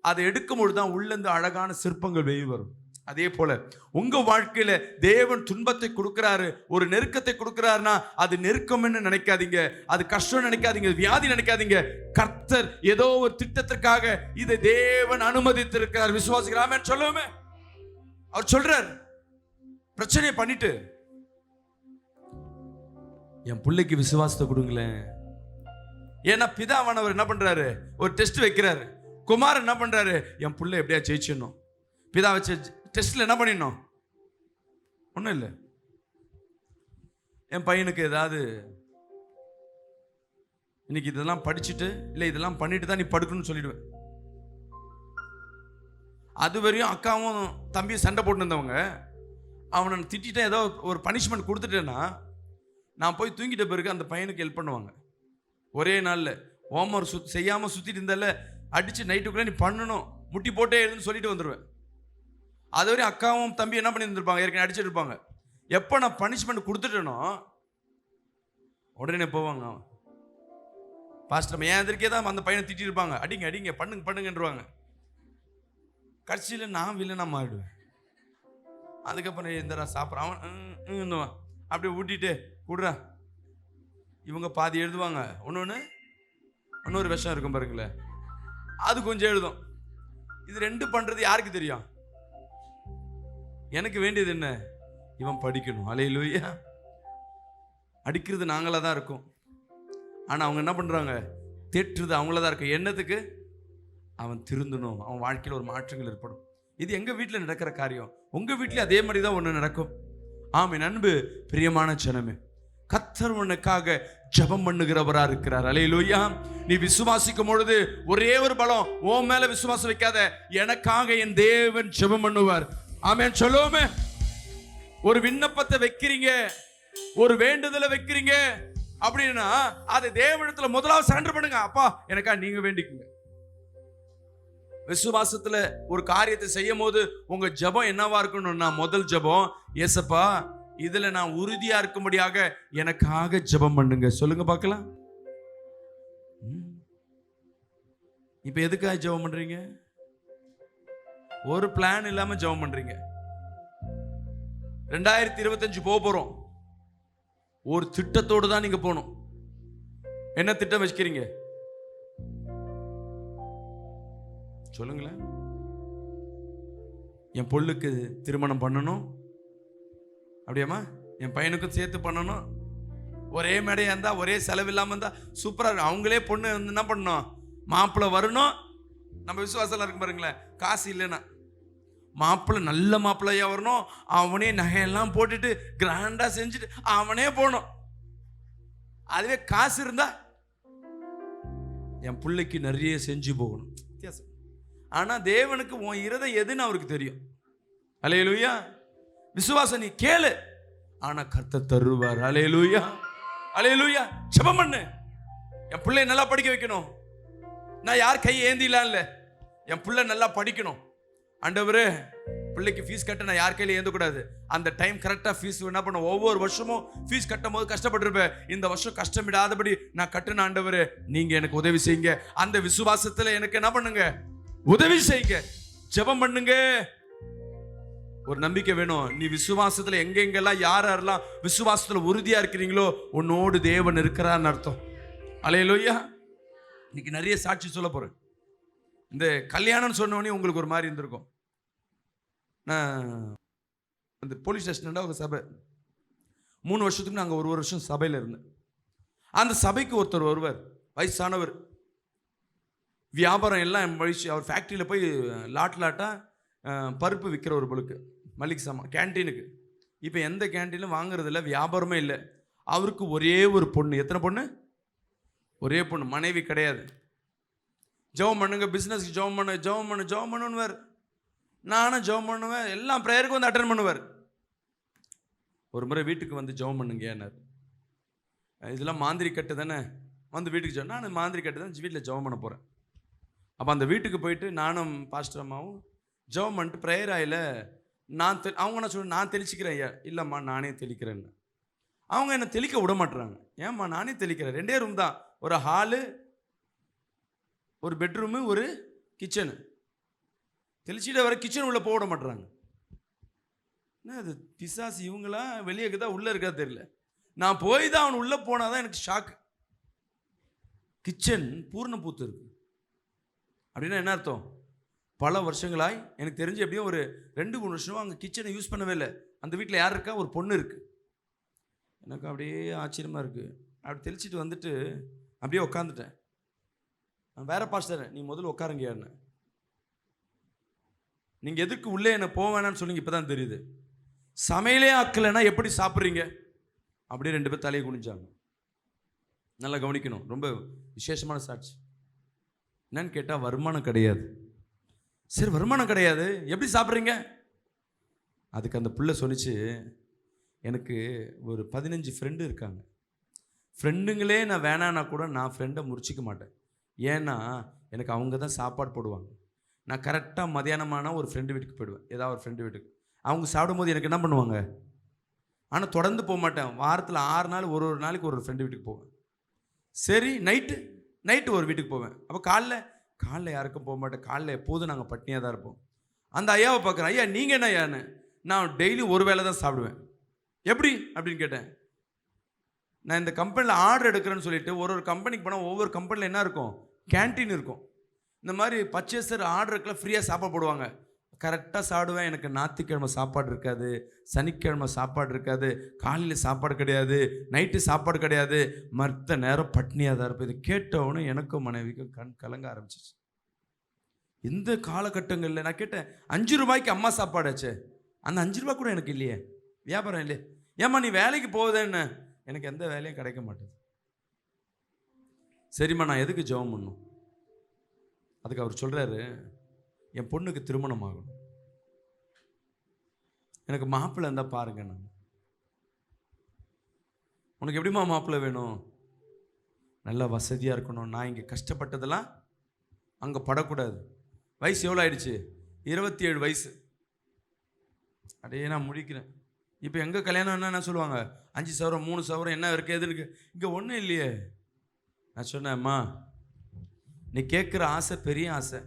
அதை எடுக்கும் பொழுதுதான் உள்ளேருந்து அழகான சிற்பங்கள் வெளியே வரும். அதே போல உங்க வாழ்க்கையில தேவன் துன்பத்தை கொடுக்கிறாரு, ஒரு நெருக்கத்தை கொடுக்கிறாருன்னா அது நெருக்கம்னு நினைக்காதீங்க, அது கஷ்டம் நினைக்காதீங்க, வியாதி நினைக்காதீங்க. கர்த்தர் ஏதோ ஒரு திட்டத்திற்காக இதை தேவன் அனுமதித்திருக்கிறார். விசுவாசிக்கலாமே சொல்லுவோமே. அவர் சொல்றார், பிரச்சனையை பண்ணிட்டு என் பிள்ளைக்கு விசுவாசத்தை கொடுங்களேன். ஏன்னா பிதாவானவர் என்ன பண்றாரு, ஒரு டெஸ்ட் வைக்கிறாரு. குமாரன் என்ன பண்றாரு, என் பிள்ளை எப்படியா ஜெயிச்சிடணும். பிதா வச்ச டெஸ்ட்ல என்ன பண்ணிடணும், ஒன்றும் இல்லை. என் பையனுக்கு ஏதாவது இன்னைக்கு இதெல்லாம் படிச்சுட்டு இல்லை இதெல்லாம் பண்ணிட்டு தான் நீ படுக்கணும்னு சொல்லிடுவேன். அது வரையும் அக்காவும் தம்பியும் சண்டை போட்டு இருந்தவங்க, அவனை திட்டிட்டேன், ஏதோ ஒரு பனிஷ்மெண்ட் கொடுத்துட்டேன்னா நான் போய் தூங்கிட்ட பிறகு அந்த பையனுக்கு ஹெல்ப் பண்ணுவாங்க. ஒரே நாளில் ஹோம்ஒர்க் செய்யாமல் சுற்றிட்டு இருந்தால அடித்து நைட்டுக்குள்ளே நீ பண்ணணும், முட்டி போட்டே எழுதுன்னு சொல்லிட்டு வந்துடுவேன். அது வரையும் அக்காவும் தம்பி என்ன பண்ணி இருந்திருப்பாங்க, ஏற்கனவே அடிச்சுட்டு இருப்பாங்க. எப்போ நான் பனிஷ்மெண்ட் கொடுத்துட்டேனோ உடனே போவாங்க, பாஸ்டர் ஏன் எதிர்க்கே தான் அந்த பையனை திட்டிருப்பாங்க, அடிங்க அடிங்க பண்ணுங்க பண்ணுங்கன்றுவாங்க. கடைசியில் நான் வில்லனா மாறிடுவேன். அதுக்கப்புறம் எந்தரா சாப்பிட்ற அவன் அப்படியே ஊட்டிட்டு விடுறா, இவங்க பாதி எழுதுவாங்க, இன்னொரு விஷம் இருக்கும் பாருங்களேன், அது கொஞ்சம் எழுதும். இது ரெண்டு பண்றது யாருக்கு தெரியும்? எனக்கு வேண்டியது என்ன, இவன் படிக்கணும். அல்லேலூயா. அடிக்கிறது நாங்களாக தான் இருக்கும், ஆனால் அவங்க என்ன பண்ணுறாங்க, தேற்றுறது அவங்கள தான் இருக்கும். என்னத்துக்கு? அவன் திருந்தணும், அவன் வாழ்க்கையில் ஒரு மாற்றங்கள் ஏற்படும். இது எங்கள் வீட்டில் நடக்கிற காரியம், உங்கள் வீட்டில் அதே மாதிரி தான் ஒன்று நடக்கும். ஆமென். அன்பு பிரியமான ஜனமே, கர்த்தர் உனக்காக ஜெபம் பண்ணுகிறவரா இருக்கிறார். அல்லேலூயா. நீ விசுவாசிக்கும் பொழுது ஒரே ஒரு பலம், உன் மேல விசுவாசம் வைக்காத, எனக்காக என் தேவன் ஜெபம் பண்ணுவார். ஆமென் சொல்லுவோமே. ஒரு விண்ணப்பத்தை வைக்கிறீங்க, ஒரு வேண்டுதலை வைக்கிறீங்க அப்படின்னா அது தேவனிடத்துல முதலாவது சரண்டர் பண்ணுங்க. அப்பா எனக்கா நீங்க வேண்டிக்குங்க. விசுவாசத்துல ஒரு காரியத்தை செய்யும் போது உங்க ஜெபம் என்னவா இருக்கணும்னா, முதல் ஜெபம், ஏசப்பா இதுல நான் உறுதியா இருக்கும்படியாக எனக்காக ஜெபம் பண்ணுங்க. சொல்லுங்க பார்க்கலாம். இப்ப எதுக்காக ஜெபம் பண்றீங்க? ஒரு பிளான் இல்லாம ஜெபம் பண்றீங்க. 2025 போறோம், ஒரு திட்டத்தோடு தான் நீங்க போகணும். என்ன திட்டம் வச்சுக்கிறீங்க சொல்லுங்களேன். என் பொண்ணுக்கு திருமணம் பண்ணணும், அப்படியாம்மா என் பையனுக்கும் சேர்த்து பண்ணணும், ஒரே மேடையா இருந்தா ஒரே செலவு இல்லாம இருந்தா சூப்பரா இருக்கும். அவங்களே பொண்ணு வந்து என்ன பண்ணணும், மாப்பிள்ளை வரணும். நம்ம விசுவாசம் இருக்கு பாருங்களேன். காசு இல்லைன்னா மாப்பிள்ளை நல்ல மாப்பிள்ளையா வரணும், அவனே நகையெல்லாம் போட்டுட்டு கிராண்டா செஞ்சுட்டு அவனே போகணும். அதுவே காசு இருந்தா என் பிள்ளைக்கு நிறைய செஞ்சு போகணும். வித்தியாசம். ஆனா தேவனுக்கு உன் இருதயம் எதுன்னு அவருக்கு தெரியும். அல்லேலூயா. விசுவாசம் நீ கேளு, ஆனா கர்த்தர் தருவார். அல்லேலூயா. அல்லேலூயா. ஜெபம் பண்ணு. என் பிள்ளை நல்லா படிக்க வைக்கணும். நான் யார் கையை ஏந்திலாம் இல்லை, என் பிள்ளை நல்லா படிக்கணும். ஆண்டவரே பிள்ளைக்கு ஃபீஸ் கட்ட நான் யார் கையில ஏந்தக்கூடாது. அந்த டைம் கரெக்டாக ஃபீஸ் என்ன பண்ண, ஒவ்வொரு வருஷமும் ஃபீஸ் கட்டும் போது கஷ்டப்பட்டிருப்பேன், இந்த வருஷம் கஷ்டமிடாதபடி நான் கட்டுன. ஆண்டவரே நீங்க எனக்கு உதவி செய்யுங்க. அந்த விசுவாசத்துல எனக்கு என்ன பண்ணுங்க, உதவி செய்யுங்க. ஜெபம் பண்ணுங்க. ஒரு நம்பிக்கை வேணும். நீ விசுவாசத்துல எங்கெங்கெல்லாம் யாரெல்லாம் விசுவாசத்துல உறுதியா இருக்கிறீங்களோ உன்னோடு தேவன் இருக்கிறான்னு அர்த்தம். அல்லேலூயா. இன்னைக்கு நிறைய சாட்சி சொல்ல போறேன். இந்த கல்யாணம் சொன்னோடனே உங்களுக்கு ஒரு மாதிரி இருந்திருக்கும். நான் அந்த போலீஸ் ஸ்டேஷன்ல ஒரு சபை, 3 வருஷத்துக்கு நாங்கள் ஒரு வருஷம் சபையில் இருந்தேன். அந்த சபைக்கு ஒருத்தர் வருவார், வயசானவர், வியாபாரம் எல்லாம் வயசு. அவர் ஃபேக்ட்ரியில் போய் லாட்டாக பருப்பு விற்கிற ஒரு பொழுக்கு, மளிகை சாமான் கேன்டீனுக்கு. இப்போ எந்த கேன்டீனும் வாங்குறதில்ல, வியாபாரமே இல்லை. அவருக்கு ஒரே ஒரு பொண்ணு. எத்தனை பொண்ணு? ஒரே பொண்ணு, மனைவி கிடையாது. ஜெபம் பண்ணுங்க, பிஸ்னஸ்க்கு ஜெபம் பண்ணுவார். நானும் ஜெபம் பண்ணுவேன், எல்லாம் ப்ரேயருக்கு வந்து அட்டன் பண்ணுவார். ஒரு முறை வீட்டுக்கு வந்து ஜெபம் பண்ணுங்க ஏன்னார். இதெல்லாம் மாந்திரி கட்டு தானே, வந்து வீட்டுக்கு ஜெபம். நான் மாந்திரி கட்டு தான் வீட்டில் ஜெபம் பண்ண போகிறேன். அப்போ அந்த வீட்டுக்கு போயிட்டு நானும் பாஸ்டர் அம்மாவும் ஜெபம் பண்ணிட்டு ப்ரேயர் ஆயில் அவங்க என்ன சொல்ல, நான் தெளிச்சிக்கிறேன். ஐயா இல்லைம்மா நானே தெளிக்கிறேன்னு. அவங்க என்னை தெளிக்க விட மாட்டுறாங்க. ஏம்மா நானே தெளிக்கிறேன், 2 ரூம் தான், ஒரு ஹாலு, ஒரு பெட்ரூமு, ஒரு கிச்சனு. தெளிச்சிட்டு வர கிச்சன் உள்ள போட மாட்டுறாங்க. என்ன அது பிசாசு, இவங்களா வெளியே இருக்குதா உள்ளே இருக்கா தெரியல. நான் போய் தான் அவன் உள்ளே போனாதான் எனக்கு ஷாக்கு. கிச்சன் பூர்ண பூத்து இருக்கு அப்படின்னா என்ன அர்த்தம்? பல வருஷங்களாய் எனக்கு தெரிஞ்சு எப்படியும் ஒரு 2-3 வருஷமாக அங்கே கிச்சனை யூஸ் பண்ணவே இல்லை. அந்த வீட்டில் யார் இருக்கா? ஒரு பொண்ணு இருக்குது. எனக்கு அப்படியே ஆச்சரியமாக இருக்குது. அப்படி தெளிச்சிட்டு வந்துட்டு அப்படியே உட்காந்துட்டேன். நான் வேற பாஸ்டர், நீ முதல்ல உட்காருங்க என்ன, நீங்கள் எதுக்கு உள்ளே என்ன போவேனான்னு சொன்னீங்க, இப்போ தான் தெரியுது. சமையலே ஆக்கலைன்னா எப்படி சாப்பிட்றீங்க? அப்படியே 2 பேர் தலையை குனிஞ்சாங்க. நல்லா கவனிக்கணும், ரொம்ப விசேஷமான சாட்சி. என்னன்னு கேட்டால் வருமானம் கிடையாது. சரி வருமானம் கிடையாது, எப்படி சாப்பிட்றீங்க? அதுக்கு அந்த பிள்ளை சொன்னிச்சு, எனக்கு ஒரு 15 ஃப்ரெண்டு இருக்காங்க. ஃப்ரெண்டுங்களே நான் வேணான்னா கூட நான் ஃப்ரெண்டை முறிச்சிக்க மாட்டேன். ஏன்னா எனக்கு அவங்க தான் சாப்பாடு போடுவாங்க. நான் கரெக்டாக மதியானமான ஒரு ஃப்ரெண்டு வீட்டுக்கு போயிடுவேன், ஏதாவது ஒரு ஃப்ரெண்டு வீட்டுக்கு. அவங்க சாப்பிடும்போது எனக்கு என்ன பண்ணுவாங்க, ஆனால் தொடர்ந்து போக மாட்டேன். வாரத்தில் 6 நாள் ஒரு நாளைக்கு ஒரு ஃப்ரெண்டு வீட்டுக்கு போவேன். சரி நைட்டு ஒரு வீட்டுக்கு போவேன். அப்போ காலைல யாருக்கும் போக மாட்டேன். காலைல எப்போதும் நாங்கள் பட்னியாக தான் இருப்போம். அந்த ஐயாவை பார்க்குறேன், ஐயா நீங்கள் என்ன ஐயான்னு. நான் டெய்லி ஒரு வேளை தான் சாப்பிடுவேன். எப்படி அப்படின்னு கேட்டேன். நான் இந்த கம்பெனியில் ஆர்டர் எடுக்கிறேன்னு சொல்லிட்டு ஒரு கம்பெனிக்கு போனால் ஒவ்வொரு கம்பெனியில் என்ன இருக்கும், கேன்டீன் இருக்கும். இந்த மாதிரி பர்ச்சேசர் ஆர்டருக்குலாம் ஃப்ரீயாக சாப்பாடு போடுவாங்க. கரெக்டாக சாப்பிடுவேன். எனக்கு ஞாயிற்றுக்கிழமை சாப்பாடு இருக்காது, சனிக்கிழமை சாப்பாடு இருக்காது, காலையில் சாப்பாடு கிடையாது, நைட்டு சாப்பாடு கிடையாது, மற்ற நேரம் பட்னியாக தான் இருப்பேன். இது கேட்டவொன்னே எனக்கும் மனைவிக்கும் கண் கலங்க ஆரம்பிச்சிச்சு. இந்த காலகட்டங்களில் நான் கேட்டேன், 5 ரூபாய்க்கு அம்மா சாப்பாடாச்சு, அந்த 5 ரூபா கூட எனக்கு இல்லையே, வியாபாரம் இல்லையே. ஏம்மா நீ வேலைக்கு போகுதேன்னு. எனக்கு எந்த வேலையும் கிடைக்க மாட்டேது. சரிம்மா, நான் எதுக்கு ஜெபம் பண்ணும்? அதுக்கு அவர் சொல்றாரு, என் பொண்ணுக்கு திருமணம் ஆகணும், எனக்கு மாப்பிள்ளை இருந்தால் பாருங்க. நான் உனக்கு எப்படிமா மாப்பிள்ளை வேணும்? நல்லா வசதியாக இருக்கணும். நான் இங்கே கஷ்டப்பட்டதெல்லாம் அங்கே படக்கூடாது. வயசு எவ்வளோ ஆயிடுச்சு? 27 வயசு. அடே நான் முடிக்கிறேன். இப்போ எங்கே கல்யாணம் என்ன சொல்லுவாங்க? 5 சவரம் 3 சவரம் என்ன இருக்கு எது இருக்கு? இங்கே ஒன்றும் இல்லையே. நான் சொன்னேன்ம்மா, நீ கேட்குற ஆசை பெரிய ஆசை,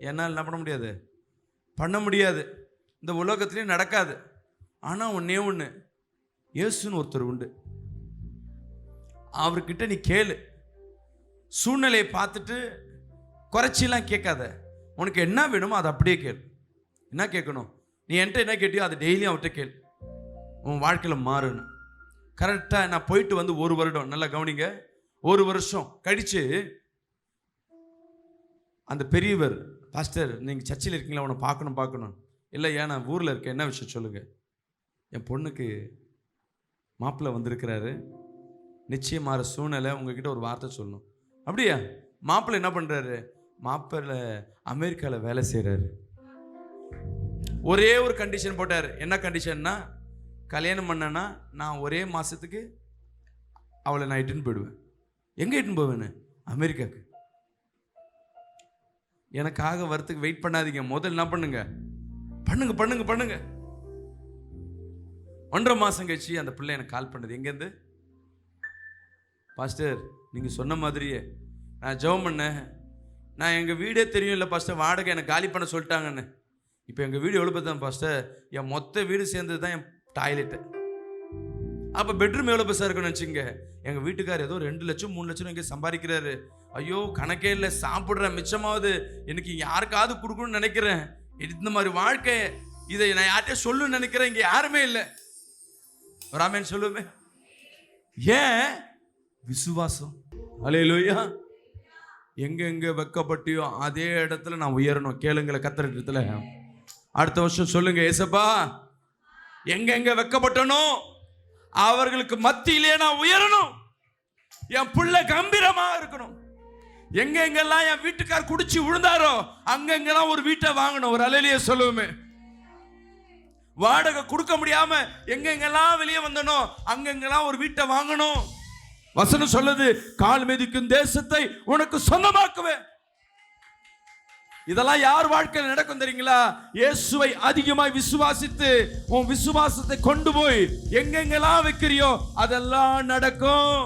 என்னால் என்ன பண்ண முடியாது, பண்ண முடியாது, இந்த உலகத்துலேயும் நடக்காது. ஆனால் ஒன்றே ஒன்று, இயேசுன்னு ஒருத்தர் உண்டு, அவர்கிட்ட நீ கேளு. சூழ்நிலையை பார்த்துட்டு குறைச்சிலாம் கேட்காத. உனக்கு என்ன வேணுமோ அதை அப்படியே கேளு. என்ன கேட்கணும்? நீ என்கிட்ட என்ன கேட்டியோ அதை டெய்லியும் அவர்கிட்ட கேளு. உன் வாழ்க்கையில் மாறணும். கரெக்டாக நான் போயிட்டு வந்து 1 வருடம், நல்லா கவனிங்க, 1 வருஷம் கழித்து அந்த பெரியவர், பாஸ்டர் நீங்கள் சர்ச்சில் இருக்கீங்களா, உன்னை பார்க்கணும். இல்லை, ஏன் நான் ஊரில் இருக்கேன், என்ன விஷயம் சொல்லுங்கள். என் பொண்ணுக்கு மாப்பிள்ளை வந்திருக்கிறாரு, நிச்சயமாகிற சூழ்நிலை, உங்ககிட்ட ஒரு வார்த்தை சொல்லணும். அப்படியா? மாப்பிள்ளை என்ன பண்ணுறாரு? மாப்பிள்ளை அமெரிக்காவில் வேலை செய்கிறாரு. ஒரே ஒரு கண்டிஷன் போட்டார். என்ன கண்டிஷன்னா, கல்யாணம் பண்ணனா நான் ஒரே மாதத்துக்கு அவளை நான் இட்டுன்னு போயிடுவேன். எங்கே இட்டுன்னு போவேன்னு? அமெரிக்காவுக்கு. எனக்காக வரத்துக்கு வெயிட் பண்ணாதீங்க. முதல்ல என்ன பண்ணுங்க? பண்ணுங்க. 1.5 மாதம் கழிச்சு அந்த பிள்ளை எனக்கு கால் பண்ணது. எங்கேருந்து? பாஸ்டர் நீங்கள் சொன்ன மாதிரியே நான் ஜெபம் பண்ணேன். நான் எங்கள் வீடே தெரியும் இல்லை பாஸ்டர், வாடகை எனக்கு காலி பண்ண சொல்லிட்டாங்கன்னு. இப்போ எங்கள் வீடு எவ்வளோ பார்த்தேன் பாஸ்டர்? என் மொத்த வீடு சேர்ந்தது தான் என் டாய்லெட்டு. அப்போ பெட்ரூம் எவ்வளோ பெருசாக இருக்குன்னு வச்சுங்க. எங்கள் வீட்டுக்கார் ஏதோ 2 லட்சம் 3 லட்சம் இங்கே சம்பாதிக்கிறாரு. ஐயோ கணக்கே இல்லை, சாப்பிட்றேன் மிச்சமாவது, எனக்கு யாருக்காவது கொடுக்கணும்னு நினைக்கிறேன். இந்த மாதிரி வாழ்க்கை, இதை நான் யார்கிட்டயும் சொல்லணும்னு நினைக்கிறேன். இங்கே யாருமே இல்லை. ராமேன் சொல்லுமே. ஏன்? விசுவாசம். அல்லேலூயா. எங்கெங்க வெக்கப்பட்டியோ அதே இடத்துல நான் உயரணும். கேளுங்கள கர்த்தரிடத்துல. அடுத்த வருஷம் சொல்லுங்க, ஏசப்பா எங்கெங்க வெக்கப்பட்டனோ அவர்களுக்கு மத்தியிலே நான் உயரணும். என் பிள்ளை கம்பீரமா இருக்கணும். எங்கெங்கெல்லாம் என் வீட்டுக்கார் குடிச்சு விழுந்தாரோ அங்கெங்கெல்லாம் ஒரு வீட்டை வாங்கணும். ஒரு அல்லேலூயா சொல்லுவோமே. வாடகை கொடுக்க முடியாம எங்கெங்கெல்லாம் வெளியே வந்தனோ அங்கெங்கெல்லாம் ஒரு வீட்டை வாங்கணும். வசனம் சொல்லுது, கால் மிதிக்கும் தேசத்தை உனக்கு சொந்தமாக்குவேன். இதெல்லாம் யார் வாழ்க்கையில் நடக்கும் தெரியுங்களா? இயேசுவை அதிகமாய் விசுவாசித்து உன் விசுவாசத்தை கொண்டு போய் எங்கெங்கெல்லாம் வைக்கிறியோ அதெல்லாம் நடக்கும்.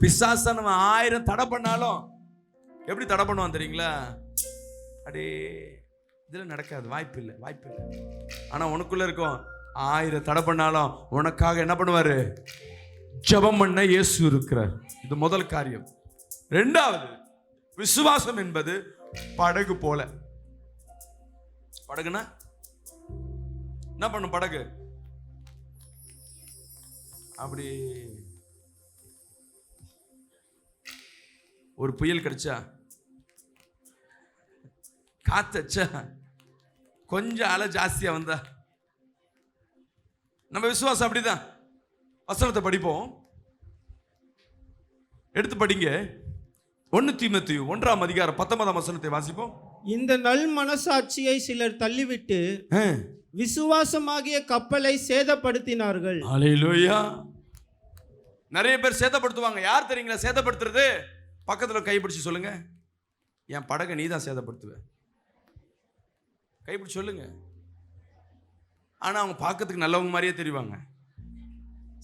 பிசாசன் 1000 தடை பண்ணாலும் எப்படி தடை பண்ணுவான் தெரியுங்களா? அடே இதில் நடக்காது, வாய்ப்பு இல்லை. ஆனா உனக்குள்ள இருக்கும். 1000 தடை பண்ணாலும் உனக்காக என்ன பண்ணுவாரு? ஜெபம் பண்ண இயேசு இருக்கிறார். இது முதல் காரியம். 2வது, விசுவாசம் என்பது படகு போல. படகுனா என்ன பண்ணும்? படகு அப்படி ஒரு புயல் கிடைச்சா, காத்தச்சா, கொஞ்சம் அலை ஜாஸ்தியா வந்தா, நம்ம விசுவாசம் அப்படிதான். வசனத்தை படிப்போம், எடுத்து படிங்க. 1 தீமோத்தேயு 1ஆம் அதிகாரம் 19ஆம் வசனத்தை வாசிப்போம். இந்த நல் மனசாட்சியை சிலர் தள்ளிவிட்டு விசுவாசமாகிய கப்பலை சேதப்படுத்தினார்கள். அல்லேலூயா. நிறைய பேர் சேதப்படுத்துவாங்க. யார் தெரியுங்களா சேதப்படுத்துறது? பக்கத்தில் கைப்பிடிச்சு சொல்லுங்க, என் படகை நீ தான் சேதப்படுத்துவ. கைப்பிடிச்சு சொல்லுங்க. ஆனா அவங்க பார்க்கறதுக்கு நல்லவங்க மாதிரியே தெரிவாங்க.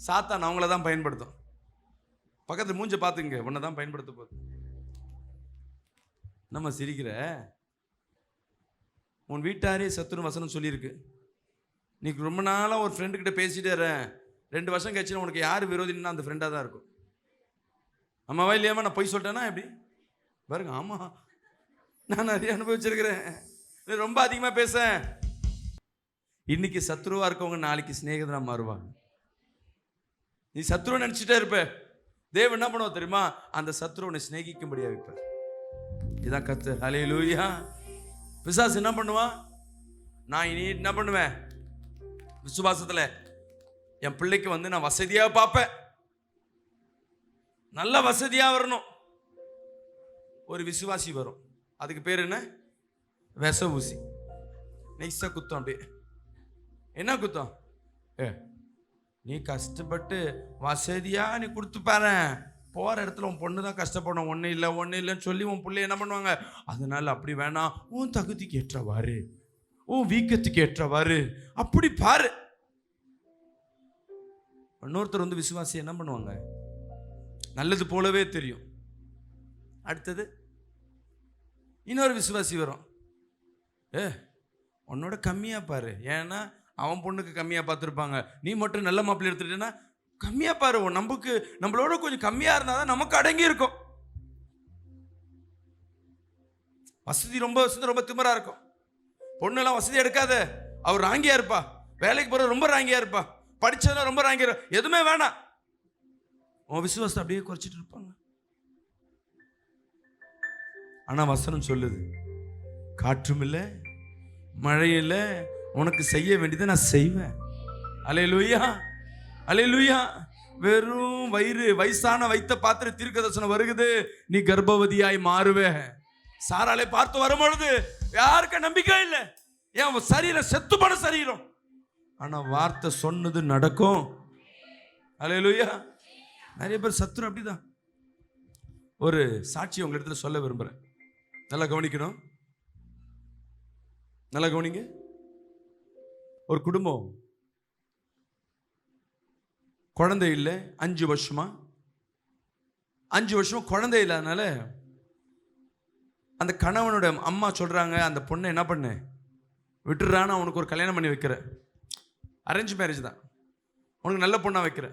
சாத்தான் அவங்கள தான் பயன்படுத்தும். பக்கத்தில் மூஞ்ச பார்த்துங்க, உன்னை தான் பயன்படுத்த போகுது. நம்ம சிரிக்கிற, உன் வீட்டாரே சத்துரு வசனம் சொல்லியிருக்கு. நீ ரொம்ப நாளாக ஒரு ஃப்ரெண்டுக்கிட்ட பேசிட்டே 2 வருஷம் கழிச்சுன்னா உனக்கு யார் விரோதினா அந்த ஃப்ரெண்டாக தான் இருக்கும். ஆமாவா இல்லையாமா? நான் போய் சொல்லிட்டேன்னா எப்படி பாருங்க. ஆமா, நான் நிறைய அனுபவிச்சிருக்கிறேன். ரொம்ப அதிகமாக பேச, இன்னைக்கு சத்ருவா இருக்கவங்க நாளைக்கு சிநேகிதனா மாறுவாங்க. நீ சத்ருவை நினைச்சிட்டே இருப்ப. தேவன் என்ன பண்ணுவா தெரியுமா? அந்த சத்ருவனை சிநேகிக்கும்படியா வைப்பார். இதான் கர்த்தர். அல்லேலூயா. பிசாசு என்ன பண்ணுவான்? நான் இனி என்ன பண்ணுவேன்? விசுவாசத்துல என் பிள்ளைக்கு வந்து நான் வசதியாக பார்ப்பேன், நல்ல வசதியாக வரணும். ஒரு விசுவாசி வரும், அதுக்கு பேர் என்ன? விச ஊசி. நைஸாக குத்தம். அப்படியே என்ன குத்தம்? நீ கஷ்டப்பட்டு வசதியா நீ கொடுத்து பாரு, போகிற இடத்துல உன் பொண்ணு தான் கஷ்டப்படும், ஒன்றும் இல்லைன்னு சொல்லி உன் பிள்ளை என்ன பண்ணுவாங்க? அதனால அப்படி வேணாம், உன் தகுதிக்கு ஏற்றவாறு, உன் வீக்கத்துக்கு ஏற்றவாறு அப்படி பாரு. இன்னொருத்தர் வந்து விசுவாசி என்ன பண்ணுவாங்க? நல்லது போலவே தெரியும். அடுத்தது இன்னொரு விசுவாசி வரும், உன்னோட கம்மியா பாரு, ஏன்னா அவன் பொண்ணுக்கு கம்மியா பார்த்துருப்பாங்க, நீ மட்டும் நல்ல மாப்பிள்ளை எடுத்துட்டேன்னா கம்மியா பாரு, நமக்கு நம்மளோட கொஞ்சம் கம்மியா இருந்தாதான் நமக்கு அடங்கி இருக்கும். வசதி ரொம்ப திமிரா இருக்கும். பொண்ணெல்லாம் வசதி எடுக்காத, அவர் ராங்கியா இருப்பா, வேலைக்கு போற ரொம்ப ராங்கியா இருப்பா, படிச்சதெல்லாம் ரொம்ப ராங்கியா, எதுவுமே வேணாம். உன் விசுவாசத்தை அப்படியே குறைச்சிட்டு இருப்பாங்க. ஆனா வசனம் சொல்லுது, காற்றும் இல்லை மழை இல்லை, உனக்கு செய்ய வேண்டியதை நான் செய்வேன். அல்லேலூயா, அல்லேலூயா. வெறும் வயசான வைத்த பாத்திர தீர்க்கதரிசனம் வருகுது, நீ கர்ப்பவதியாய் மாறுவே. சாராளை பார்த்து வரும்பொழுது யாருக்கு நம்பிக்கை இல்லை, ஏன் சரீரம் செத்து போன சரீரம், ஆனா வார்த்தை சொன்னது நடக்கும். அல்லேலூயா. நிறைய பேர் சத்துரு அப்படிதான். ஒரு சாட்சி உங்க இடத்துல சொல்ல விரும்புறேன், நல்லா கவனிக்கணும், நல்லா கவனிங்க. ஒரு குடும்பம் குழந்தை இல்லை, 5 வருஷமா குழந்தை இல்லாதனால அந்த கணவனோட அம்மா சொல்றாங்க, அந்த பொண்ணை என்ன பண்ணு விட்டுறான்னு அவனுக்கு ஒரு கல்யாணம் பண்ணி வைக்கிற. அரேஞ்ச் மேரேஜ் தான், உனக்கு நல்ல பொண்ணா வைக்கிற.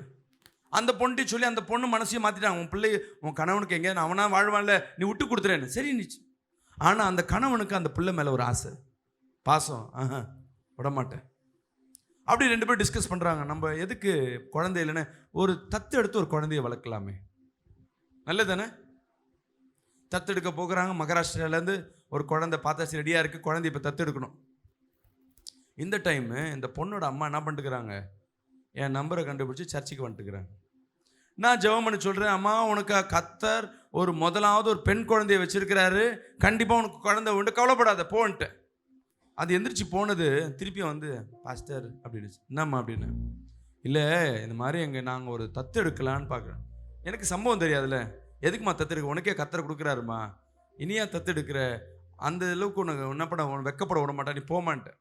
அந்த பொண்ணு சொல்லி அந்த பொண்ணு மனசையும் மாத்திட்டாங்க, உன் பிள்ளை உன் கணவனுக்கு எங்க அவனா வாழ்வான்ல, நீ விட்டு கொடுத்துறேன்னு. சரி நிச்சு. ஆனா அந்த கணவனுக்கு அந்த பிள்ளை மேல ஒரு ஆசை, பாசம், விடமாட்டேன். அப்படி 2 பேரும் டிஸ்கஸ் பண்றாங்க, நம்ம எதுக்கு குழந்தை இல்லைன்னு ஒரு தத்து எடுத்து ஒரு குழந்தைய வளர்க்கலாமே, நல்லதானே? தத்தெடுக்க போகிறாங்க. மகாராஷ்டிராலேருந்து ஒரு குழந்தை பார்த்தாச்சு ரெடியா இருக்கு, குழந்தை இப்போ தத்தெடுக்கணும். இந்த டைம் இந்த பொண்ணோட அம்மா என்ன பண்ணிட்டுக்கிறாங்க, என் நம்பரை கண்டுபிடிச்சி சர்ச்சுக்கு வந்துட்டுக்கிறாங்க. நான் ஜெபம் பண்ணி சொல்கிறேன், அம்மா உனக்கு கர்த்தர் ஒரு முதலாவது ஒரு பெண் குழந்தைய வச்சிருக்கிறாரு, கண்டிப்பாக உனக்கு குழந்தை உண்டு, கவலைப்படாத போன்ட்டு. அது எந்திரிச்சு போனது திருப்பியும் வந்து, பாஸ்டர் அப்படின்னு, என்னம்மா அப்படின்னு, இல்லை இந்த மாதிரி நாங்கள் ஒரு தத்து எடுக்கலான்னு பார்க்குறேன். எனக்கு சம்பவம் தெரியாதுல்ல, எதுக்குமா தத்து எடுக்க, உனக்கே கர்த்தர் கொடுக்குறாருமா, இனியா தத்து எடுக்கிற, அந்த அளவுக்கு உனக்கு என்ன பண்ண வெக்கப்பட விட மாட்டா, நீ போமான்ட்டு.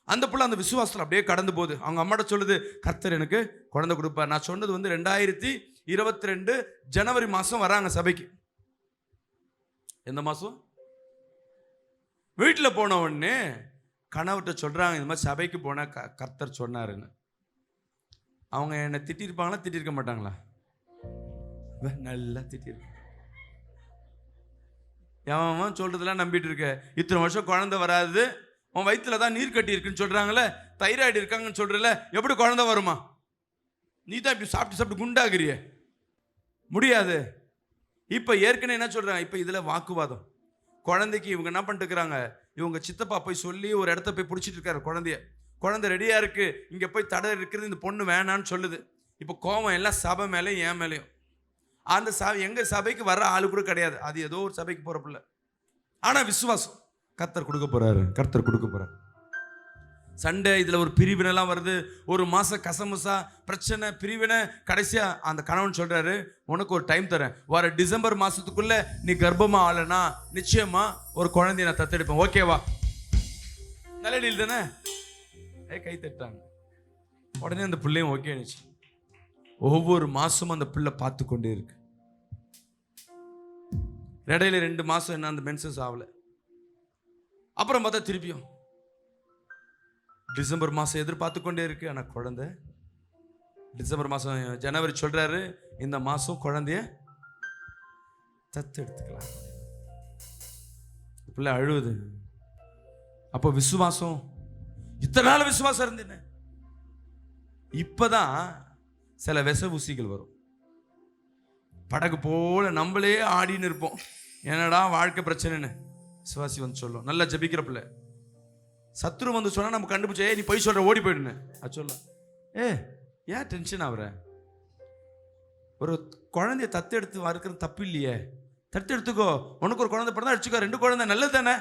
அந்த பிள்ளை அந்த விசுவாசத்தில் அப்படியே கடந்து போகுது. அவங்க அம்மாட்ட சொல்லுது, கர்த்தர் எனக்கு குழந்தை கொடுப்பார். நான் சொன்னது வந்து 2022 ஜனவரி மாதம் வராங்க சபைக்கு. எந்த மாதம்? வீட்டில் போன உடனே கணவர்கிட்ட சொல்கிறாங்க, இந்த மாதிரி சபைக்கு போன கர்த்தர் சொன்னாருன்னு. அவங்க என்னை திட்டிருப்பாங்களா, திட்டிருக்க மாட்டாங்களா? நல்லா திட்டிருக்க. எவன் சொல்றதெல்லாம் நம்பிட்டு இருக்க, இத்தனை வருஷம் குழந்தை வராது, உன் வயிற்றுல தான் நீர் கட்டி இருக்குன்னு சொல்றாங்களே, தைராய்டு இருக்காங்கன்னு சொல்றல, எப்படி குழந்தை வருமா? நீ தான் இப்படி சாப்பிட்டு குண்டாகிறிய, முடியாது. இப்போ ஏற்கனவே என்ன சொல்றாங்க, இப்போ இதில் வாக்குவாதம். குழந்தைக்கு இவங்க என்ன பண்ணிட்டு இருக்கிறாங்க, இவங்க சித்தப்பா போய் சொல்லி ஒரு இடத்த போய் பிடிச்சிட்டு இருக்காரு குழந்தைய. குழந்தை ரெடியா இருக்கு, இங்க போய் தடை இருக்கிறது, இந்த பொண்ணு வேணான்னு சொல்லுது. இப்போ கோவம் எல்லாம் சபை மேலேயும் என் மேலேயும். அந்த எங்க சபைக்கு வர்ற ஆளு கூட கிடையாது, அது ஏதோ ஒரு சபைக்கு போற பிள்ளை. ஆனா விசுவாசம், கர்த்தர் கொடுக்க போறாரு, கர்த்தர் கொடுக்க போறாரு. சண்டை, இதுல ஒரு பிரிவினைலாம் வருது, ஒரு மாசம் கசமுசா பிரச்சனை, பிரிவினை. கடைசியா அந்த கணவன் சொல்றாரு, உனக்கு ஒரு டைம் தரேன், வர டிசம்பர் மாசத்துக்குள்ள நீ கர்ப்பமா ஆளனா நிச்சயமா ஒரு குழந்தைய நான் தத்தெடுப்பேன், ஓகேவா? நல்ல டீல் தானே? கை தட்டாங்க. உடனே அந்த பிள்ளையும் ஓகே நினைச்சு. ஒவ்வொரு மாசமும் அந்த பிள்ளை பார்த்து கொண்டே இருக்கு. இடையில 2 மாசம் என்ன அந்த மென்சஸ் ஆகல. அப்புறம் பார்த்தா திருப்பியும் டிசம்பர் மாசம் எதிர்பார்த்து கொண்டே இருக்கு, ஆனா குழந்தை. டிசம்பர் மாசம் ஜனவரி சொல்றாரு, இந்த மாசம் குழந்தைய தத்து எடுத்துக்கலாம். பிள்ளை அழுவுது. அப்போ விசுவாசம், இத்தனை நாள் விசுவாசம் இருந்தேன்னு, இப்பதான் சில விச ஊசிகள் வரும். படகு போல நம்மளே ஆடின்னு இருப்போம், என்னடா வாழ்க்கை பிரச்சனைன்னு. விசுவாசி வந்து சொல்லும், நல்லா ஜபிக்கிற பிள்ளை. சத்துரு வந்து சொன்னா நம்ம கண்டுபிடிச்சே, நீ போய் சொல்ற ஓடி போயிடுன்னு அது சொல்ல. ஏன் டென்ஷன் ஆகுற? ஒரு குழந்தைய தத்து எடுத்து வறுக்கிறது தப்பு இல்லையே, தத்து எடுத்துக்கோ. உனக்கு ஒரு குழந்தை பிறந்தா அடிச்சுக்கோ, 2 குழந்தை நல்லது தானே,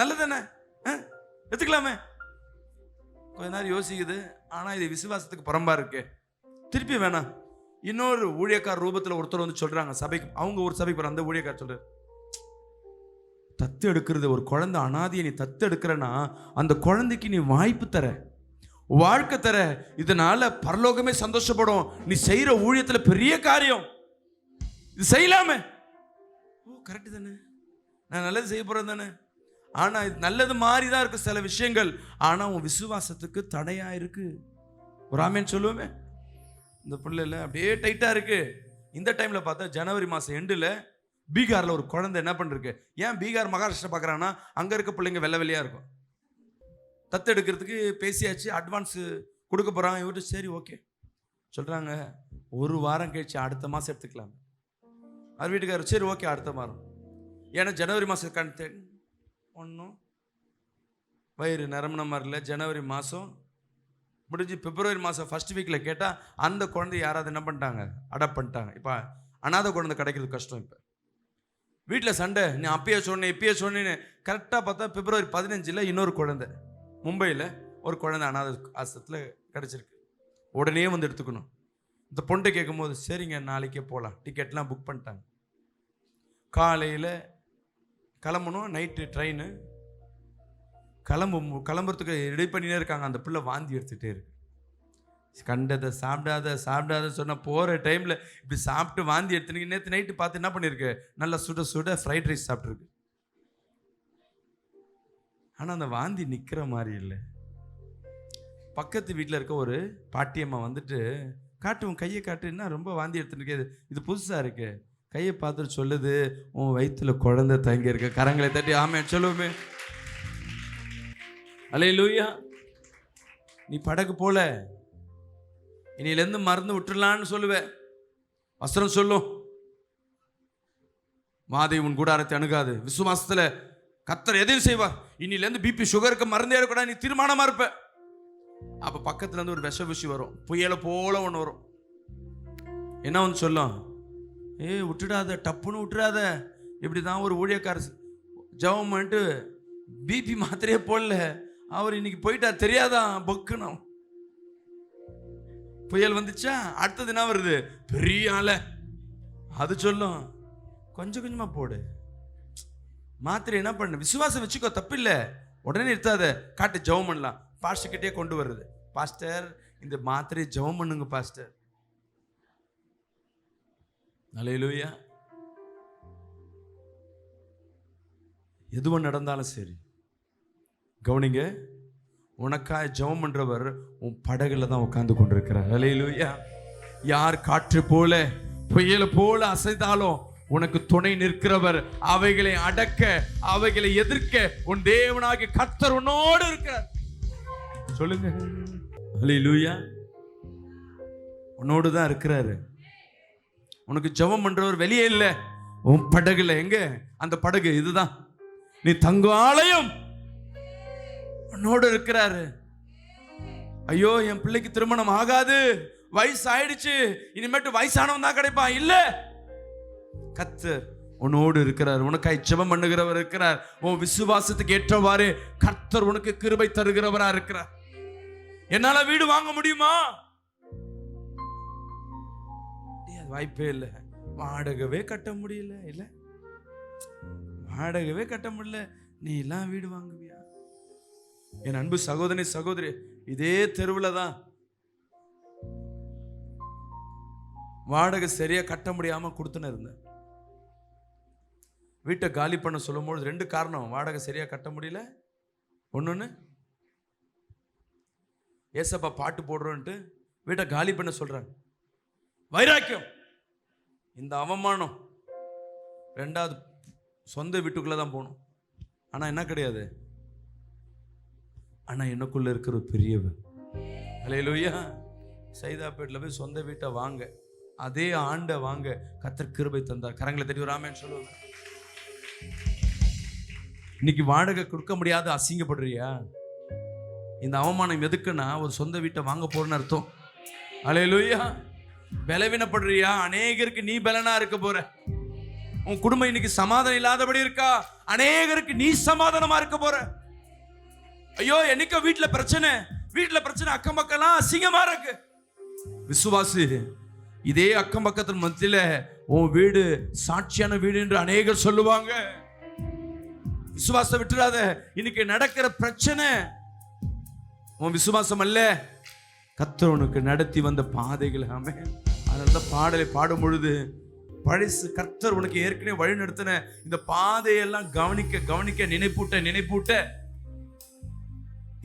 நல்லது தானே, எடுத்துக்கலாமே. கொஞ்ச நேரம் யோசிக்குது, ஆனால் இது விசுவாசத்துக்கு புறம்பா இருக்கு. திருப்பி வேணாம். இன்னொரு ஊழியக்கார ரூபத்தில் ஒருத்தர் வந்து சொல்றாங்க சபைக்கு, அவங்க ஒரு சபைக்கு போற அந்த ஊழியக்கார சொல்றாரு, தத்து எடுக்கிறது, ஒரு குழந்தை அனாதையை நீ தத்து எடுக்கிறன்னா அந்த குழந்தைக்கு நீ வாய்ப்பு தர, வாழ்க்கை தர, இதனால பரலோகமே சந்தோஷப்படும். நீ செய்யற ஊழியத்தில் பெரிய காரியம், இது செய்யலாமே. ஓ கரெக்டு தானே, நான் நல்லது செய்ய போறேன் தானே. ஆனா இது நல்லது மாதிரி தான் இருக்கு சில விஷயங்கள், ஆனா உன் விசுவாசத்துக்கு தடையா இருக்கு. ஒரு ஆமேன்னு சொல்லுவோமே. இந்த பிள்ளைல அப்படியே டைட்டா இருக்கு. இந்த டைம்ல பார்த்தா ஜனவரி மாசம் எண்டுல பீகார்ல ஒரு குழந்தை என்ன பண்ணிருக்கு. ஏன் பீகார் மகாராஷ்டிரா பார்க்குறாங்கன்னா அங்க இருக்க பிள்ளைங்க வெள்ளை வெள்ளையா இருக்கும். தத்து எடுக்கிறதுக்கு பேசியாச்சு, அட்வான்ஸ் கொடுக்க போறாங்க. இவரு சரி ஓகே சொல்றாங்க, 1 வாரம் கழிச்சு அடுத்த மாசம் எடுத்துக்கலாம். அவர் வீட்டுக்காரர் சரி ஓகே அடுத்த வாரம். ஏன்னா ஜனவரி மாசம் கண் ஒன்றும் வயிறு நிரம்பின மாதிரி இல்லை. ஜனவரி மாதம் முடிஞ்சு பிப்ரவரி மாதம் ஃபர்ஸ்ட் வீக்கில் கேட்டால் அந்த குழந்தைய யாராவது என்ன பண்ணிட்டாங்க, அடாப்ட் பண்ணிட்டாங்க. இப்போ அனாதை குழந்தை கிடைக்கிறது கஷ்டம். இப்போ வீட்டில் சண்டை, நீ அப்பயே சொன்னேன் இப்பயே சொன்னேன்னு. கரெக்டாக பார்த்தா பிப்ரவரி 15 இன்னொரு குழந்தை மும்பையில் ஒரு குழந்தை அனாதை ஆசிரமத்தில் கிடச்சிருக்கு. உடனே வந்து எடுத்துக்கணும். இந்த பொண்ணை கேட்கும்போது சரிங்க நாளைக்கே போகலாம், டிக்கெட்லாம் புக் பண்ணிட்டாங்க. காலையில் கிளம்பணும், நைட்டு ட்ரெயின் கிளம்புறதுக்கு ரெடி பண்ணினே இருக்காங்க. அந்த பிள்ளை வாந்தி எடுத்துகிட்டே இருக்கு. கண்டதை சாப்பிடாத சொன்ன போகிற டைமில் இப்படி சாப்பிட்டு வாந்தி எடுத்துனீங்க. நேற்று நைட்டு பார்த்து என்ன பண்ணியிருக்கு, நல்லா சுட சுட ஃப்ரைட் ரைஸ் சாப்பிட்ருக்கு. ஆனால் அந்த வாந்தி நிற்கிற மாதிரி இல்லை. பக்கத்து வீட்டில் இருக்க ஒரு பாட்டியம்மா வந்துட்டு காட்டுவோம், கையை காட்டு, என்ன ரொம்ப வாந்தி எடுத்துட்டு இது புதுசாக இருக்கு. கையை பார்த்துட்டு சொல்லுது, உன் வயிற்றுல குழந்தை தங்கி இருக்க. கரங்களை தட்டி ஆமே சொல்லுவோமே. அல்லேலூயா. நீ படகு போல இனியிலேருந்து மறந்து விட்டுடலான்னு சொல்லுவேன். வசனம் சொல்லும், வாதை உன் கூடாரத்தை அணுகாது. விசுவாசத்துல கர்த்தர் எதையும் செய்வார். இனியிலேருந்து பிபி சுகருக்கு மறந்தே கூட நீ தீர்மானமா இருப்ப. அப்ப பக்கத்துல இருந்து ஒரு விஷ விஷி வரும், புயல போல ஒன்று வரும். என்ன வந்து சொல்லும், விட்டுடாத, டப்புன்னு விட்டுடாத. இப்படிதான் ஒரு ஊழியக்காரர் ஜெபம் பண்ணிட்டு பிபி மாத்திரையே போடல, அவர் இன்னைக்கு போயிட்டா தெரியாதான், பொக்குனும் புயல் வந்துச்சா. அடுத்தது என்ன வருது, பெரிய ஆள. அது சொல்லும், கொஞ்சம் கொஞ்சமா போடு மாத்திரை. என்ன பண்ணு, விசுவாசம் வச்சுக்கோ, தப்பில்லை, உடனே நிறுத்தாத, காட்டு ஜெபம் பண்ணலாம். பாஸ்டர் கிட்டே கொண்டு வருது, பாஸ்டர் இந்த மாத்திரை ஜெபம் பண்ணுங்க பாஸ்டர். அல்லேலூயா. எதுவும் நடந்தாலும் சரி கவனிங்க, உனக்காய் ஜெபம் பண்றவர் உன் படகுல தான் உட்கார்ந்து கொண்டிருக்கிறார். அல்லேலூயா. யார் காற்று போல புயல போல அசைந்தாலும் உனக்கு துணை நிற்கிறவர், அவைகளை அடக்க அவைகளை எதிர்க்க உன் தேவனாகிய கர்த்தர் உன்னோடு இருக்கிறார். சொல்லுங்க, அல்லேலூயா. உன்னோடு தான் இருக்கிறாரு. உனக்கு ஜெபம் பண்றவர் வெளியே இல்லை, உன் படகுல. எங்க அந்த படகு, இதுதான் நீ தங்க ஆலயம். உன்னோடு இருக்கிறாரு. ஐயோ என் பிள்ளைக்கு திருமணம் ஆகாது, வயசு ஆயிடுச்சு, இனிமேட்டு வயசானவன் தான் கிடைப்பான். இல்ல, கர்த்தர் உன்னோடு இருக்கிறார். உனக்காய் ஜெபம் பண்ணுகிறவர் இருக்கிறார். உன் விசுவாசத்துக்கு ஏற்றவாறு கர்த்தர் உனக்கு கிருபை தருகிறவரா இருக்கிறார். என்னால வீடு வாங்க முடியுமா? வாய்ப்பே இல்லை. வாடகவே கட்ட முடியல, இல்ல வாடகவே கட்ட முடியல, நீ எல்லாம் வீடு வாங்குவியா? என் அன்பு சகோதரி சகோதரி, இதே தெருவில் தான் வாடகை சரியா கட்ட முடியாம கொடுத்துன்னு இருந்தேன். வீட்டை காலி பண்ண சொல்லும் போது 2 காரணம். வாடகை சரியா கட்ட முடியல, ஒன்னொன்னு ஏசப்பா பாட்டு போடுறோன்ட்டு வீட்டை காலி பண்ண சொல்றாங்க. வைராக்கியம், இந்த அவமானம். 2வது சொந்த வீட்டுக்குள்ள தான் போகணும். ஆனா என்ன கிடையாது, ஆனா எனக்குள்ள இருக்கிற ஒரு பெரியவன். அல்லேலூயா. சைதாப்பேட்டில் போய் சொந்த வீட்டை வாங்க, அதே ஆண்டை வாங்க கர்த்தர் கிருபை தந்தார். கரங்களை தட்டி ஒரு ஆமென் சொல்லுவாங்க. இன்னைக்கு வாடகை கொடுக்க முடியாத அசிங்கப்படுறியா? இந்த அவமானம் எதுக்குன்னா ஒரு சொந்த வீட்டை வாங்க போறேன்னு அர்த்தம். அல்லேலூயா. பலவீனப்படுறியா? அநேகருக்கு நீ பலனா இருக்க போற. உன் குடும்பம் இன்னைக்கு சமாதானம் இல்லாதபடி இருக்கா? அநேகருக்கு நீ சமாதானமா இருக்க போற. ஐயோ என்னைக்கோ வீட்டுல பிரச்சனை, அக்கம் பக்கம் அசிங்கமா இருக்கு. விசுவாசி, இதே அக்கம் பக்கத்தின் மத்தியில உன் வீடு சாட்சியான வீடு என்று அநேகர் சொல்லுவாங்க. விசுவாசம் விட்டுறாத. இன்னைக்கு நடக்கிற பிரச்சனை உன் விசுவாசம் அல்ல, கர்த்தர் உனக்கு நடத்தி வந்த பாதைகள். ஆமென். அதனால பாடலை பாடும் பொழுது பழிசு கர்த்தர் உனக்கு ஏற்கனவே வழி நடத்தின இந்த பாதையெல்லாம் கவனிக்க நினைப்பூட்ட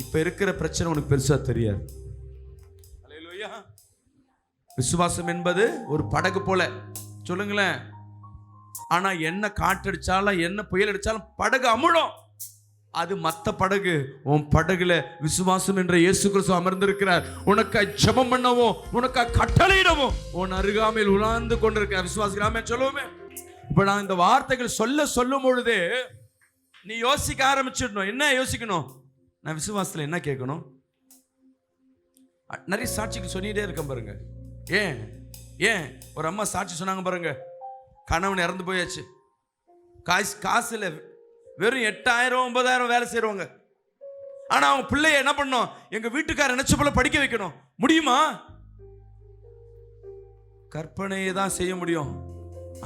இப்ப இருக்கிற பிரச்சனை உனக்கு பெருசா தெரியாது. அல்லேலூயா. விசுவாசம் என்பது ஒரு படகு போல, சொல்லுங்களேன். ஆனா என்ன காற்றடிச்சாலும் என்ன புயல் அடிச்சாலும் படகு அமுழும். அது மத்த படகு. உன் படகுல விசுவாசம் என்ற இயேசு கிறிஸ்து அமர்ந்திருக்கிறார். உனக்கு ஜெபம் பண்ணவும், உனக்கு கட்டளையிடவும் உன் அருகாமையில் உலாந்து கொண்டிருக்கிறார். விசுவாசிக்கலாமே சொல்லுவோமே. இப்ப நான் இந்த வார்த்தைகள் சொல்லும் பொழுதே நீ யோசிக்க ஆரம்பிச்சிடணும். என்ன யோசிக்கணும்? நான் விசுவாசத்துல என்ன கேட்கணும்? நிறைய சாட்சிக்கு சொல்லிட்டே இருக்கேன் பாருங்க. ஏன் ஒரு அம்மா சாட்சி சொன்னாங்க பாருங்க. கணவன் இறந்து போயாச்சு, காசுல வெறும் 8,000 9,000 வேலை செய்யறவங்க. ஆனா அவங்க பிள்ளைய என்ன பண்ணும்? எங்க வீட்டுக்காரர் நினைச்ச போல படிக்க வைக்கணும். முடியுமா? கற்பனையை தான் செய்ய முடியும்,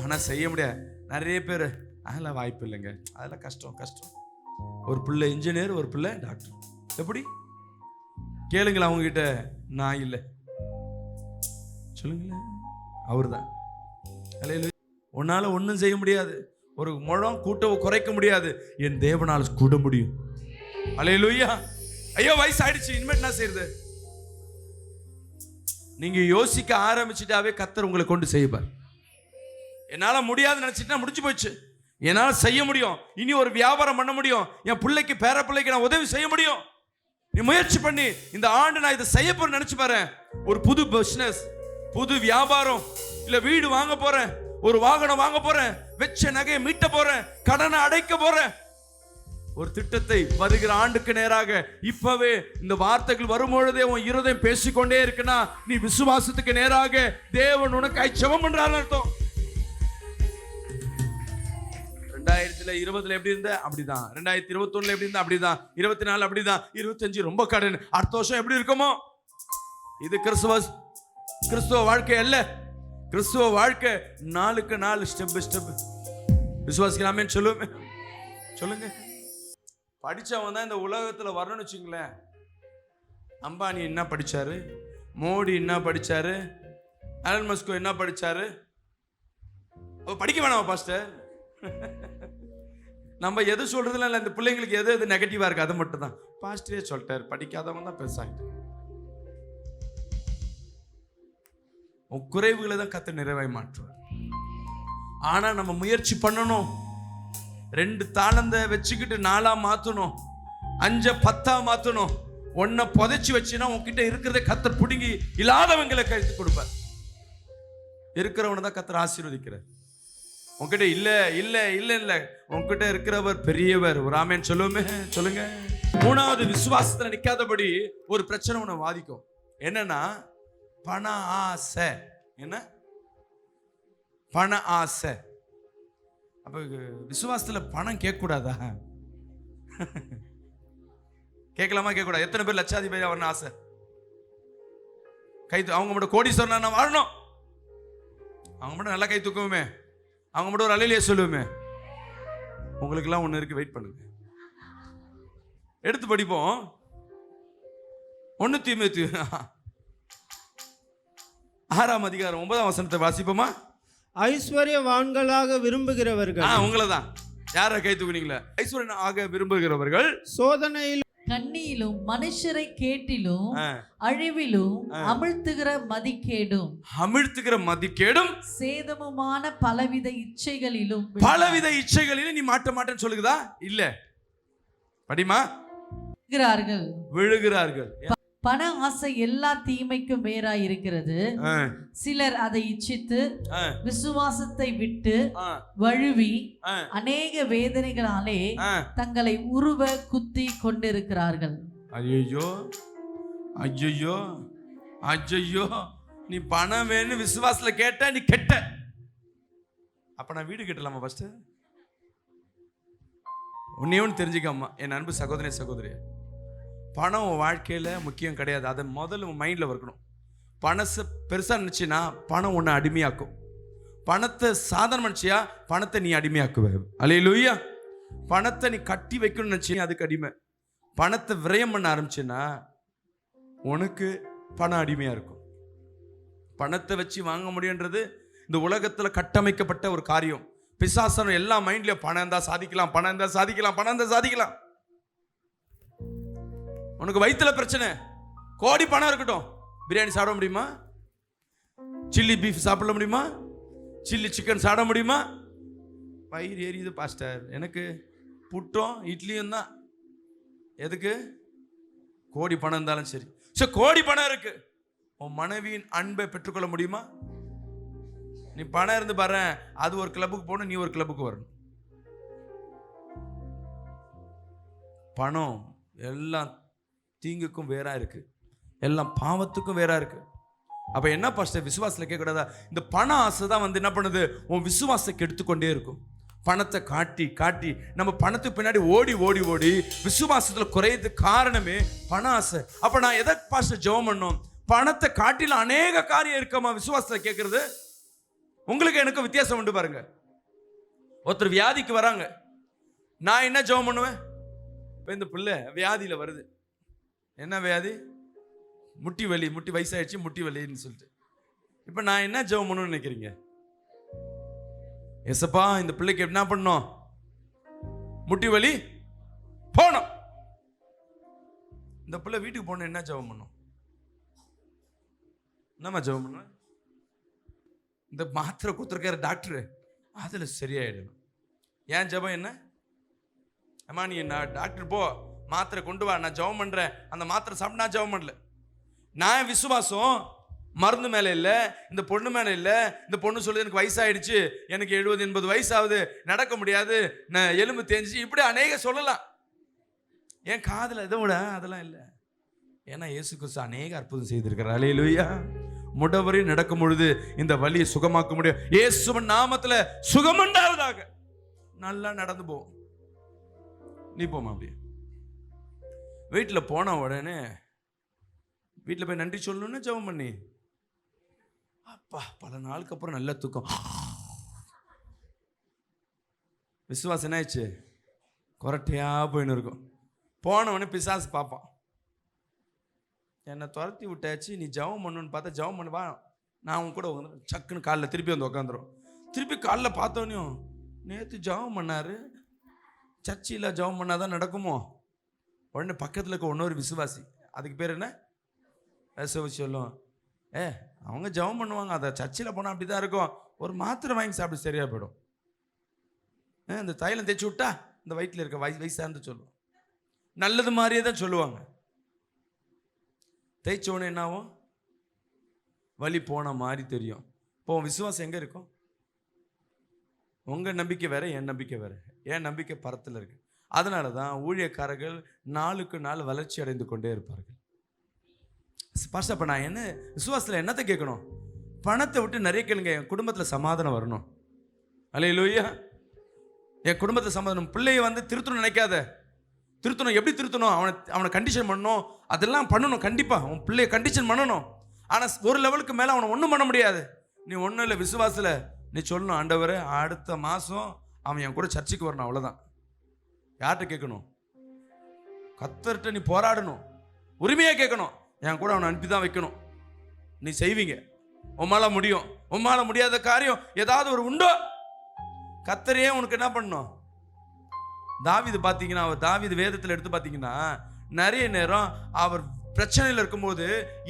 ஆனா செய்ய முடியாது. நிறைய பேர் அதெல்லாம் வாய்ப்பு இல்லைங்க, அதெல்லாம் கஷ்டம். ஒரு பிள்ளை இன்ஜினியர், ஒரு பிள்ளை டாக்டர். எப்படி கேளுங்களா அவங்க கிட்ட? நான் இல்லை சொல்லுங்களேன், அவர் தான். உன்னால ஒன்றும் செய்ய முடியாது. ஒரு முழம் கூட்ட குறைக்க முடியாது. என் தேவனால் கூட முடியும். அல்லேலூயா. ஐயோ வயசு ஆயிடுச்சு, இனிமேல் என்ன செய்யறது? நீங்க யோசிக்க ஆரம்பிச்சுட்டாவே கர்த்தர் உங்களை கொண்டு செய்வார். என்னால முடியாதுன்னு நினைச்சிட்டா முடிச்சு போச்சு. என்னால செய்ய முடியும். இனி ஒரு வியாபாரம் பண்ண முடியும். என் பிள்ளைக்கு பேர பிள்ளைக்கு நான் உதவி செய்ய முடியும். நீ முயற்சி பண்ணி இந்த ஆண்டு நான் இதை செய்ய போறேன் நினைச்சு பாரு. ஒரு புது பிசினஸ், புது வியாபாரம், இல்ல வீடு வாங்க போறேன், ஒரு வாகனம் வாங்க போறேன், வெச்ச நகையை மீட்ட போறேன், கடனை அடைக்க போறேன். ஒரு திட்டத்தை வருகிற ஆண்டுக்கு நேராக இப்பவே இந்த வார்த்தைகள் வரும்பொழுதே உன் இருதயம் பேசிக்கொண்டே இருக்குன்னா நீ விசுவாசத்துக்கு நேராக தேவன் உனக்கு ஜெபம் பண்றாருன்னு அர்த்தம். 2020 எப்படி இருந்த அப்படிதான், 2021 எப்படி இருந்த அப்படிதான், 24 அப்படிதான், 25 ரொம்ப கடன், அடுத்த வருஷம் எப்படி இருக்குமோ. இது கிறிஸ்துவ வாழ்க்கை அல்ல. கிறிஸ்துவ வாழ்க்கை நாளுக்கு நாள் ஸ்டெப் பை ஸ்டெப். விசுவாசிக்கலாமே சொல்லுங்க. படிச்சவன் தான் இந்த உலகத்துல வரணும்னு வச்சுங்களேன். அம்பானி என்ன படிச்சாரு, மோடி என்ன படிச்சாரு, அலன் மஸ்கோ என்ன படிச்சாரு? படிக்க வேணாமா பாஸ்டர்? நம்ம எது சொல்றதுல இல்லை, இந்த பிள்ளைங்களுக்கு எது நெகட்டிவா இருக்கு அது மட்டும் தான் பாஸ்டரே சொல்லிட்டாரு. படிக்காதவன் தான் பெருசாகிட்டு. குறைவுகளை தான் கர்த்தர் நிறைவாய் மாற்றுவார். ஆனா நம்ம முயற்சி பண்ணணும். 2 தாளந்தை வச்சுக்கிட்டு 4 மாத்தணும், 5 10 மாத்தணும். 1 புதைச்சி வச்சுன்னா உன்கிட்ட இருக்கிறத கர்த்தர் பிடுங்கி இல்லாதவங்களை கழித்து கொடுப்பார். இருக்கிறவனை தான் கர்த்தர் ஆசீர்வதிக்கிறார். உன்கிட்ட இல்ல உன்கிட்ட இருக்கிறவர் பெரியவர். ஒரு ஆமென் சொல்லுங்க. 3வது, விசுவாசத்துல நிக்காதபடி ஒரு பிரச்சனை உன்னை வாதிக்கும். என்னன்னா பண ஆசை. என்ன? பண ஆசை. அப்ப விசுவாசத்துல பணம் கேட்க கூடாதா? கேட்கலாமா? கேட்க கூடாது. எத்தனை பேர் லட்சாதிபதி வரணும் ஆசை? அவங்க மட்டும் கோடீஸ்வரனா நான் வாழணும், அவங்க மட்டும் நல்லா கை தூக்குவோமே, அவங்க மட்டும் ஒரு அலையிலேயே சொல்லுவோமே. உங்களுக்கெல்லாம் ஒன்று இருக்கு, வெயிட் பண்ணுங்க. எடுத்து படிப்போம். 1 தீமோத்தேயு 6ஆம் அதிகாரம் 9ஆம் வசனத்தை வாசிப்போமா? ஐஸ்வர்யவான்களாக விரும்புகிறவர்கள். உங்களை தான். யார கை தூக்குனீங்களா? ஐஸ்வர்யனாக விரும்புகிறவர்கள் சோதனையில் கண்ணியிலும் மனுஷரை கேட்டிலும் அழிவிலும் அமிழ்த்துகிற மதிக்கேடும் சேதமுமான பலவித இச்சைகளிலும் நீ மாட்டேன்னு சொல்லுதா? இல்ல, படிமா. விழுகிறார்கள். பண ஆசை எல்லா தீமைக்கும் வேறாய் இருக்கிறது. சிலர் அதை இச்சித்து விசுவாசத்தை விட்டு வழுவி அநேக வேதனைகளாலே தங்களை உருவ குத்தி கொண்டிருக்கிறார்கள். ஐயோ நீ பணம் வேணும் விசுவாசத்துல கேட்ட, நீ கெட்ட. அப்ப நான் வீடு கட்டலாமா? ஃபர்ஸ்ட் ஒன்னு தெரிஞ்சுக்காமா என் அன்பு சகோதரி சகோதரி, பணம் உன் வாழ்க்கையில முக்கியம் கிடையாது. அதை முதல்ல உன் மைண்ட்ல இருக்கணும். பணத்தை பெருசா நினைச்சினா பணம் உன்னை அடிமையாக்கும். பணத்தை சாதனம் நினைச்சியா பணத்தை நீ அடிமையாக்குவ. அல்லேலூயா. பணத்தை நீ கட்டி வைக்கணும்னு நினைச்சியா அதுக்கு அடிமை. பணத்தை விரயம் பண்ண ஆரம்பிச்சுன்னா உனக்கு பணம் அடிமையா இருக்கும். பணத்தை வச்சு வாங்க முடியுன்றது இந்த உலகத்துல கட்டமைக்கப்பட்ட ஒரு காரியம். பிசாசனம் எல்லா மைண்ட்லயும் பணம் இருந்தா சாதிக்கலாம், பணம் இருந்தா சாதிக்கலாம், பணம் இருந்தா சாதிக்கலாம். உனக்கு வயிற்றுல பிரச்சனை, கோடி பணம் இருக்கட்டும், பிரியாணி சாப்பிட முடியுமா? சில்லி பீஃப் சாப்பிட முடியுமா? சில்லி சிக்கன் சாப்பிட முடியுமா? வயிறு எரியுது பாஸ்டர், எனக்கு புட்டும் இட்லியும் தான். எதுக்கு? கோடி பணம் இருந்தாலும் சரி. சரி, கோடி பணம் இருக்கு, உன் மனைவியின் அன்பை பெற்றுக்கொள்ள முடியுமா? நீ பணம் இருந்து பாரு, அது ஒரு கிளப்புக்கு போகணும், நீ ஒரு கிளப்புக்கு வரணும். பணம் எல்லாம் தீங்குக்கும் வேறா இருக்கு, எல்லாம் பாவத்துக்கும் வேறா இருக்கு. அப்ப என்ன பாஸ்டர் விசுவாசத்துல கேட்கக்கூடாதா? இந்த பண ஆசை தான் என்ன பண்ணுது, உன் விசுவாசத்தை எடுத்துக்கொண்டே இருக்கும். பணத்தை காட்டி காட்டி நம்ம பணத்துக்கு பின்னாடி ஓடி ஓடி ஓடி விசுவாசத்துல குறையதுக்கு காரணமே பண ஆசை. அப்ப நான் எதை பாஸ்டர் ஜெபம் பண்ணோம்? பணத்தை காட்டில அநேக காரியம் இருக்கமா விசுவாசத்துல கேட்கறது. உங்களுக்கு எனக்கு வித்தியாசம் உண்டு பாருங்க. ஒருத்தர் வியாதிக்கு வராங்க, நான் என்ன ஜெபம் பண்ணுவேன்? இப்போ இந்த பிள்ளை வியாதியில வருது, என்ன வியாதி? முட்டி வலி, முட்டி வயசாயிடுச்சு முட்டி வலின்னு சொல்லிட்டு. இப்போ நான் என்ன ஜெபம் பண்ணணும்னு நினைக்கிறீங்க? எசப்பா இந்த பிள்ளைக்கு என்ன பண்ணணும்? முட்டி வலி போனோம். இந்த பிள்ளை வீட்டுக்கு போன என்ன ஜெபம் பண்ணும்? என்னம்மா ஜெபம் பண்ணுவேன்? இந்த மாத்திரை கொடுத்துருக்காரு டாக்டரு, அதுல சரியாயிடணும். ஏன் ஜெபம் என்ன? அம்மா நீ நான் டாக்டர் போ, மாத்திரை கொண்டு வா, நான் ஜெபம் பண்றேன். அந்த மாத்திரை சாப்பிட்டு நான் ஜெபம் பண்ணல. நான் விசுவாசம் மருந்து மேல இல்லை, இந்த பொண்ணு மேல இல்லை. இந்த பொண்ணு சொல்லுது எனக்கு வயசாயிடுச்சு, எனக்கு 70-80 வயசு ஆகுது, நடக்க முடியாது, நான் எலும்பு தேஞ்சிச்சு, இப்படி அநேக சொல்லலாம். என் காதுல இதை விட அதெல்லாம் இல்லை. ஏன்னா இயேசு கிறிஸ்து அநேக அற்புதம் செய்திருக்கிறார். அல்லேலூயா. முடவரி நடக்கும் பொழுது இந்த வலியை சுகமாக்க முடியும். இயேசுவின் நாமத்துல சுகமுண்டாவதாக. நல்லா நடந்து போவோம். நீ போமா அப்படியே. வீட்டில் போன உடனே வீட்டில் போய் நன்றி சொல்லணும்னு ஜெபம் பண்ணி, அப்பா பல நாளுக்கு அப்புறம் நல்ல தூக்கம். விசுவாசம் என்ன ஆயிடுச்சு? கொரட்டையா போயின்னு இருக்கும். போனவொடனே பிசாசு பார்ப்பான், என்னை துரத்தி விட்டாச்சு, நீ ஜெபம் பண்ணணுன்னு பார்த்தா ஜெபம் பண்ணுவா, நான் உன் கூட சக்குன்னு காலில் திருப்பி வந்து உட்காந்துரும். திருப்பி காலில் பார்த்தோன்னையும் நேற்று ஜெபம் பண்ணாரு, சர்ச்சில் ஜெபம் பண்ணாதான் நடக்குமோ? உடனே பக்கத்தில் இருக்க இன்னொரு விசுவாசி, அதுக்கு பேர் என்ன சொல்லும், அவங்க ஜெபம் பண்ணுவாங்க, அதை சர்ச்சில் போனால் அப்படி தான் இருக்கும், ஒரு மாத்திரை வாங்கி சாப்பிட்டு சரியா போயிடும், இந்த தைலம் தேய்ச்சி விட்டா இந்த வயிற்றில் இருக்க வயசான்னு சொல்லுவோம். நல்லது மாதிரியே தான் சொல்லுவாங்க. தேய்ச்ச உடனே என்ன ஆகும்? வலி போன மாதிரி தெரியும். இப்போ விசுவாசம் எங்கே இருக்கும்? உங்கள் நம்பிக்கை வேற, என் நம்பிக்கை வேற. என் நம்பிக்கை பரத்தில் இருக்கு. அதனால தான் ஊழியக்காரர்கள் நாளுக்கு நாள் வளர்ச்சி அடைந்து கொண்டே இருப்பார்கள். பாஸ்டர் அப்போ நான் என்ன விசுவாசத்தில் என்னத்தை கேட்கணும்? பணத்தை விட்டு நிறைய கேளுங்க, என் குடும்பத்தில் சமாதானம் வரணும். அல்லேலூயா. என் குடும்பத்தில் சமாதானம். பிள்ளையை திருத்தணும் நினைக்காத. திருத்தணும், எப்படி திருத்தணும்? அவனை கண்டிஷன் பண்ணணும், அதெல்லாம் பண்ணணும். கண்டிப்பாக உன் பிள்ளைய கண்டிஷன் பண்ணணும். ஆனால் ஒரு லெவலுக்கு மேலே அவனை ஒன்றும் பண்ண முடியாது. நீ ஒன்றும் இல்லை, விசுவாசத்தில் நீ சொல்லணும், ஆண்டவரே அடுத்த மாதம் அவன் என் கூட சர்ச்சுக்கு வரணும், அவ்வளோதான். யார்கிட்ட கேட்கணும்? கர்த்தர்கிட்ட நீ போராடணும், உரிமையாக கேட்கணும். என் கூட அவனை அனுப்பி தான் வைக்கணும். நீ செய்வீங்க, உம்மால முடியும். உம்மால முடியாத காரியம் ஏதாவது ஒரு உண்டோ? கர்த்தரையே உனக்கு என்ன பண்ணணும்? தாவீது பார்த்தீங்கன்னா, அவர் தாவீது வேதத்தில் எடுத்து பார்த்தீங்கன்னா நிறைய நேரம் அவர் பிரச்சனையில் இருக்கும்போது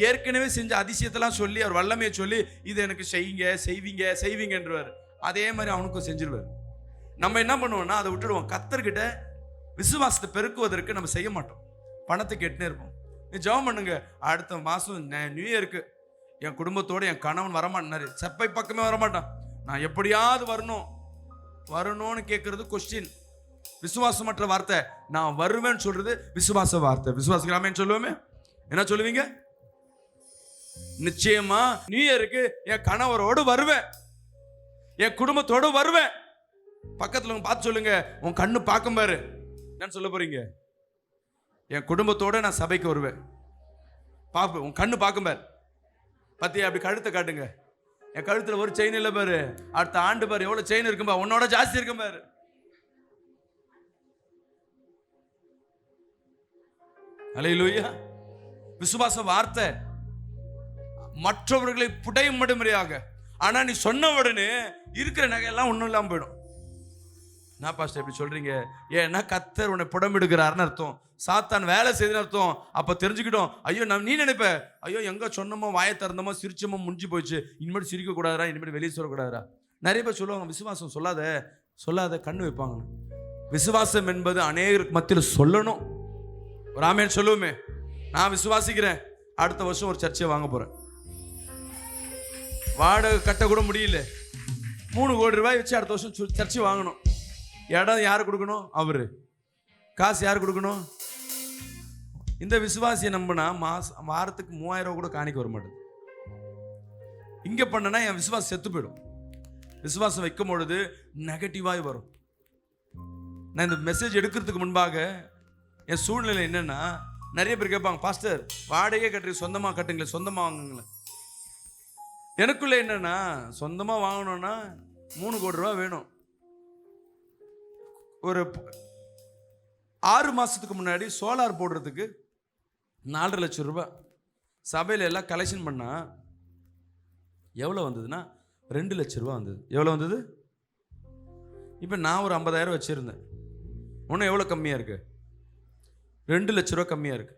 ஏற்கனவே செஞ்ச அதிசயத்தெல்லாம் சொல்லி, அவர் வல்லமையை சொல்லி, இதை எனக்கு செய்யுங்க செய்வீங்க செய்வீங்கன்றவர். அதே மாதிரி அவனுக்கும் செஞ்சிருவார். நம்ம என்ன பண்ணுவோம்னா அதை விட்டுடுவோம். கர்த்தர்கிட்ட விசுவாசத்தை பெருக்குவதற்கு நம்ம செய்ய மாட்டோம், பணத்தை கேட்டுனே இருப்போம். நீ ஜெபம் பண்ணுங்க, அடுத்த மாதம் நியூ இயருக்கு என் குடும்பத்தோடு என் கணவன் வரமாட்டாரு, செப்பை பக்கமே வரமாட்டான், நான் எப்படியாவது வரணும்னு கேட்கறது கொஸ்டின், விசுவாசமற்ற வார்த்தை. நான் வருவேன்னு சொல்றது விசுவாச வார்த்தை. விசுவாசிக்கலாமேன்னு சொல்லுவோமே, என்ன சொல்லுவீங்க? நிச்சயமா நியூ இயருக்கு என் கணவரோடு வருவேன், என் குடும்பத்தோடு வருவேன். பக்கத்துல பார்த்து சொல்லுங்க, உன் கண்ணு பார்க்கும் பாரு. என்ன சொல்ல போறீங்க? என் குடும்பத்தோட நான் சபைக்கு வருவேன். பாப்பேன், உன் கண்ணு பார்க்கும் பாரு. பத்தியா அப்படி கழுத்தை காட்டுங்க. என் கழுத்துல ஒரு செயின் இல்லை பாரு, அடுத்த ஆண்டு பாரு எவ்வளவு செயின் இருக்கும் பாரு, உன்னோட ஜாஸ்தி இருக்கும் பாரு. அல்லேலூயா. விசுவாச வார்த்தை மற்றவர்களை புடையும் மடுமுறையாக. ஆனா நீ சொன்ன உடனே இருக்கிற நகையெல்லாம் ஒண்ணும் இல்லாம போயிடும். நான் பாஸ்டர் எப்படி சொல்றீங்க? ஏன்னா கர்த்தர் உன்னை புடமிடுகிறார்னு அர்த்தம், சாத்தான் வேலை செய்துன்னு அர்த்தம். அப்ப தெரிஞ்சுக்கிட்டோம். ஐயோ நீ நினைப்ப, ஐயோ எங்க சொன்னமோ வாயை திறந்தமோ சிரிச்சமோ முடிஞ்சு போயிடுச்சு, இனிமேல் சிரிக்க கூடாதா, இனிமேல் வெளியே சொல்லக்கூடாதா. நிறைய பேர் சொல்லுவாங்க, விசுவாசம் சொல்லாத கண்ணு வைப்பாங்க. விசுவாசம் என்பது அநேகருக்கு மத்தியில் சொல்லணும். ஒரு ஆமென் சொல்லுவோமே. நான் விசுவாசிக்கிறேன், அடுத்த வருஷம் ஒரு சர்ச்சையை வாங்க போறேன். வாடகை கட்ட கூட முடியல, 3 கோடி ரூபாய் வச்சு அடுத்த வருஷம் சர்ச்சை வாங்கணும். இடம் யாரு கொடுக்கணும்? அவரு. காசு யாரு கொடுக்கணும்? இந்த விசுவாசியை நம்பினா வாரத்துக்கு 3000 ரூபாய் கூட காணிக்க வர மாட்டேது. இங்க பண்ணனா என் விசுவாசம் செத்து போயிடும். விசுவாசம் வைக்கும் பொழுது நெகட்டிவாய் வரும். நான் இந்த மெசேஜ் எடுக்கிறதுக்கு முன்பாக என் சூழ்நிலை என்னன்னா, நிறைய பேர் கேட்பாங்க, பாஸ்டர் வாடகையே கட்டுறீங்க, சொந்தமாக கட்டுங்களேன், சொந்தமாக வாங்குங்களேன். எனக்குள்ள என்னன்னா, சொந்தமாக வாங்கணும்னா 3 கோடி ரூபா வேணும். ஒரு 6 மாசத்துக்கு முன்னாடி சோலார் போடுறதுக்கு 4.5 லட்சம் ரூபாய் சபையில் எல்லாம் கலெக்ஷன் பண்ணா எவ்வளோ வந்ததுன்னா 2 லட்சம் ரூபா வந்தது. எவ்வளோ வந்தது? இப்போ நான் ஒரு 50,000 வச்சுருந்தேன். ஒன்றும் எவ்வளோ கம்மியாக இருக்கு? 2 லட்ச ரூபா கம்மியாக இருக்கு.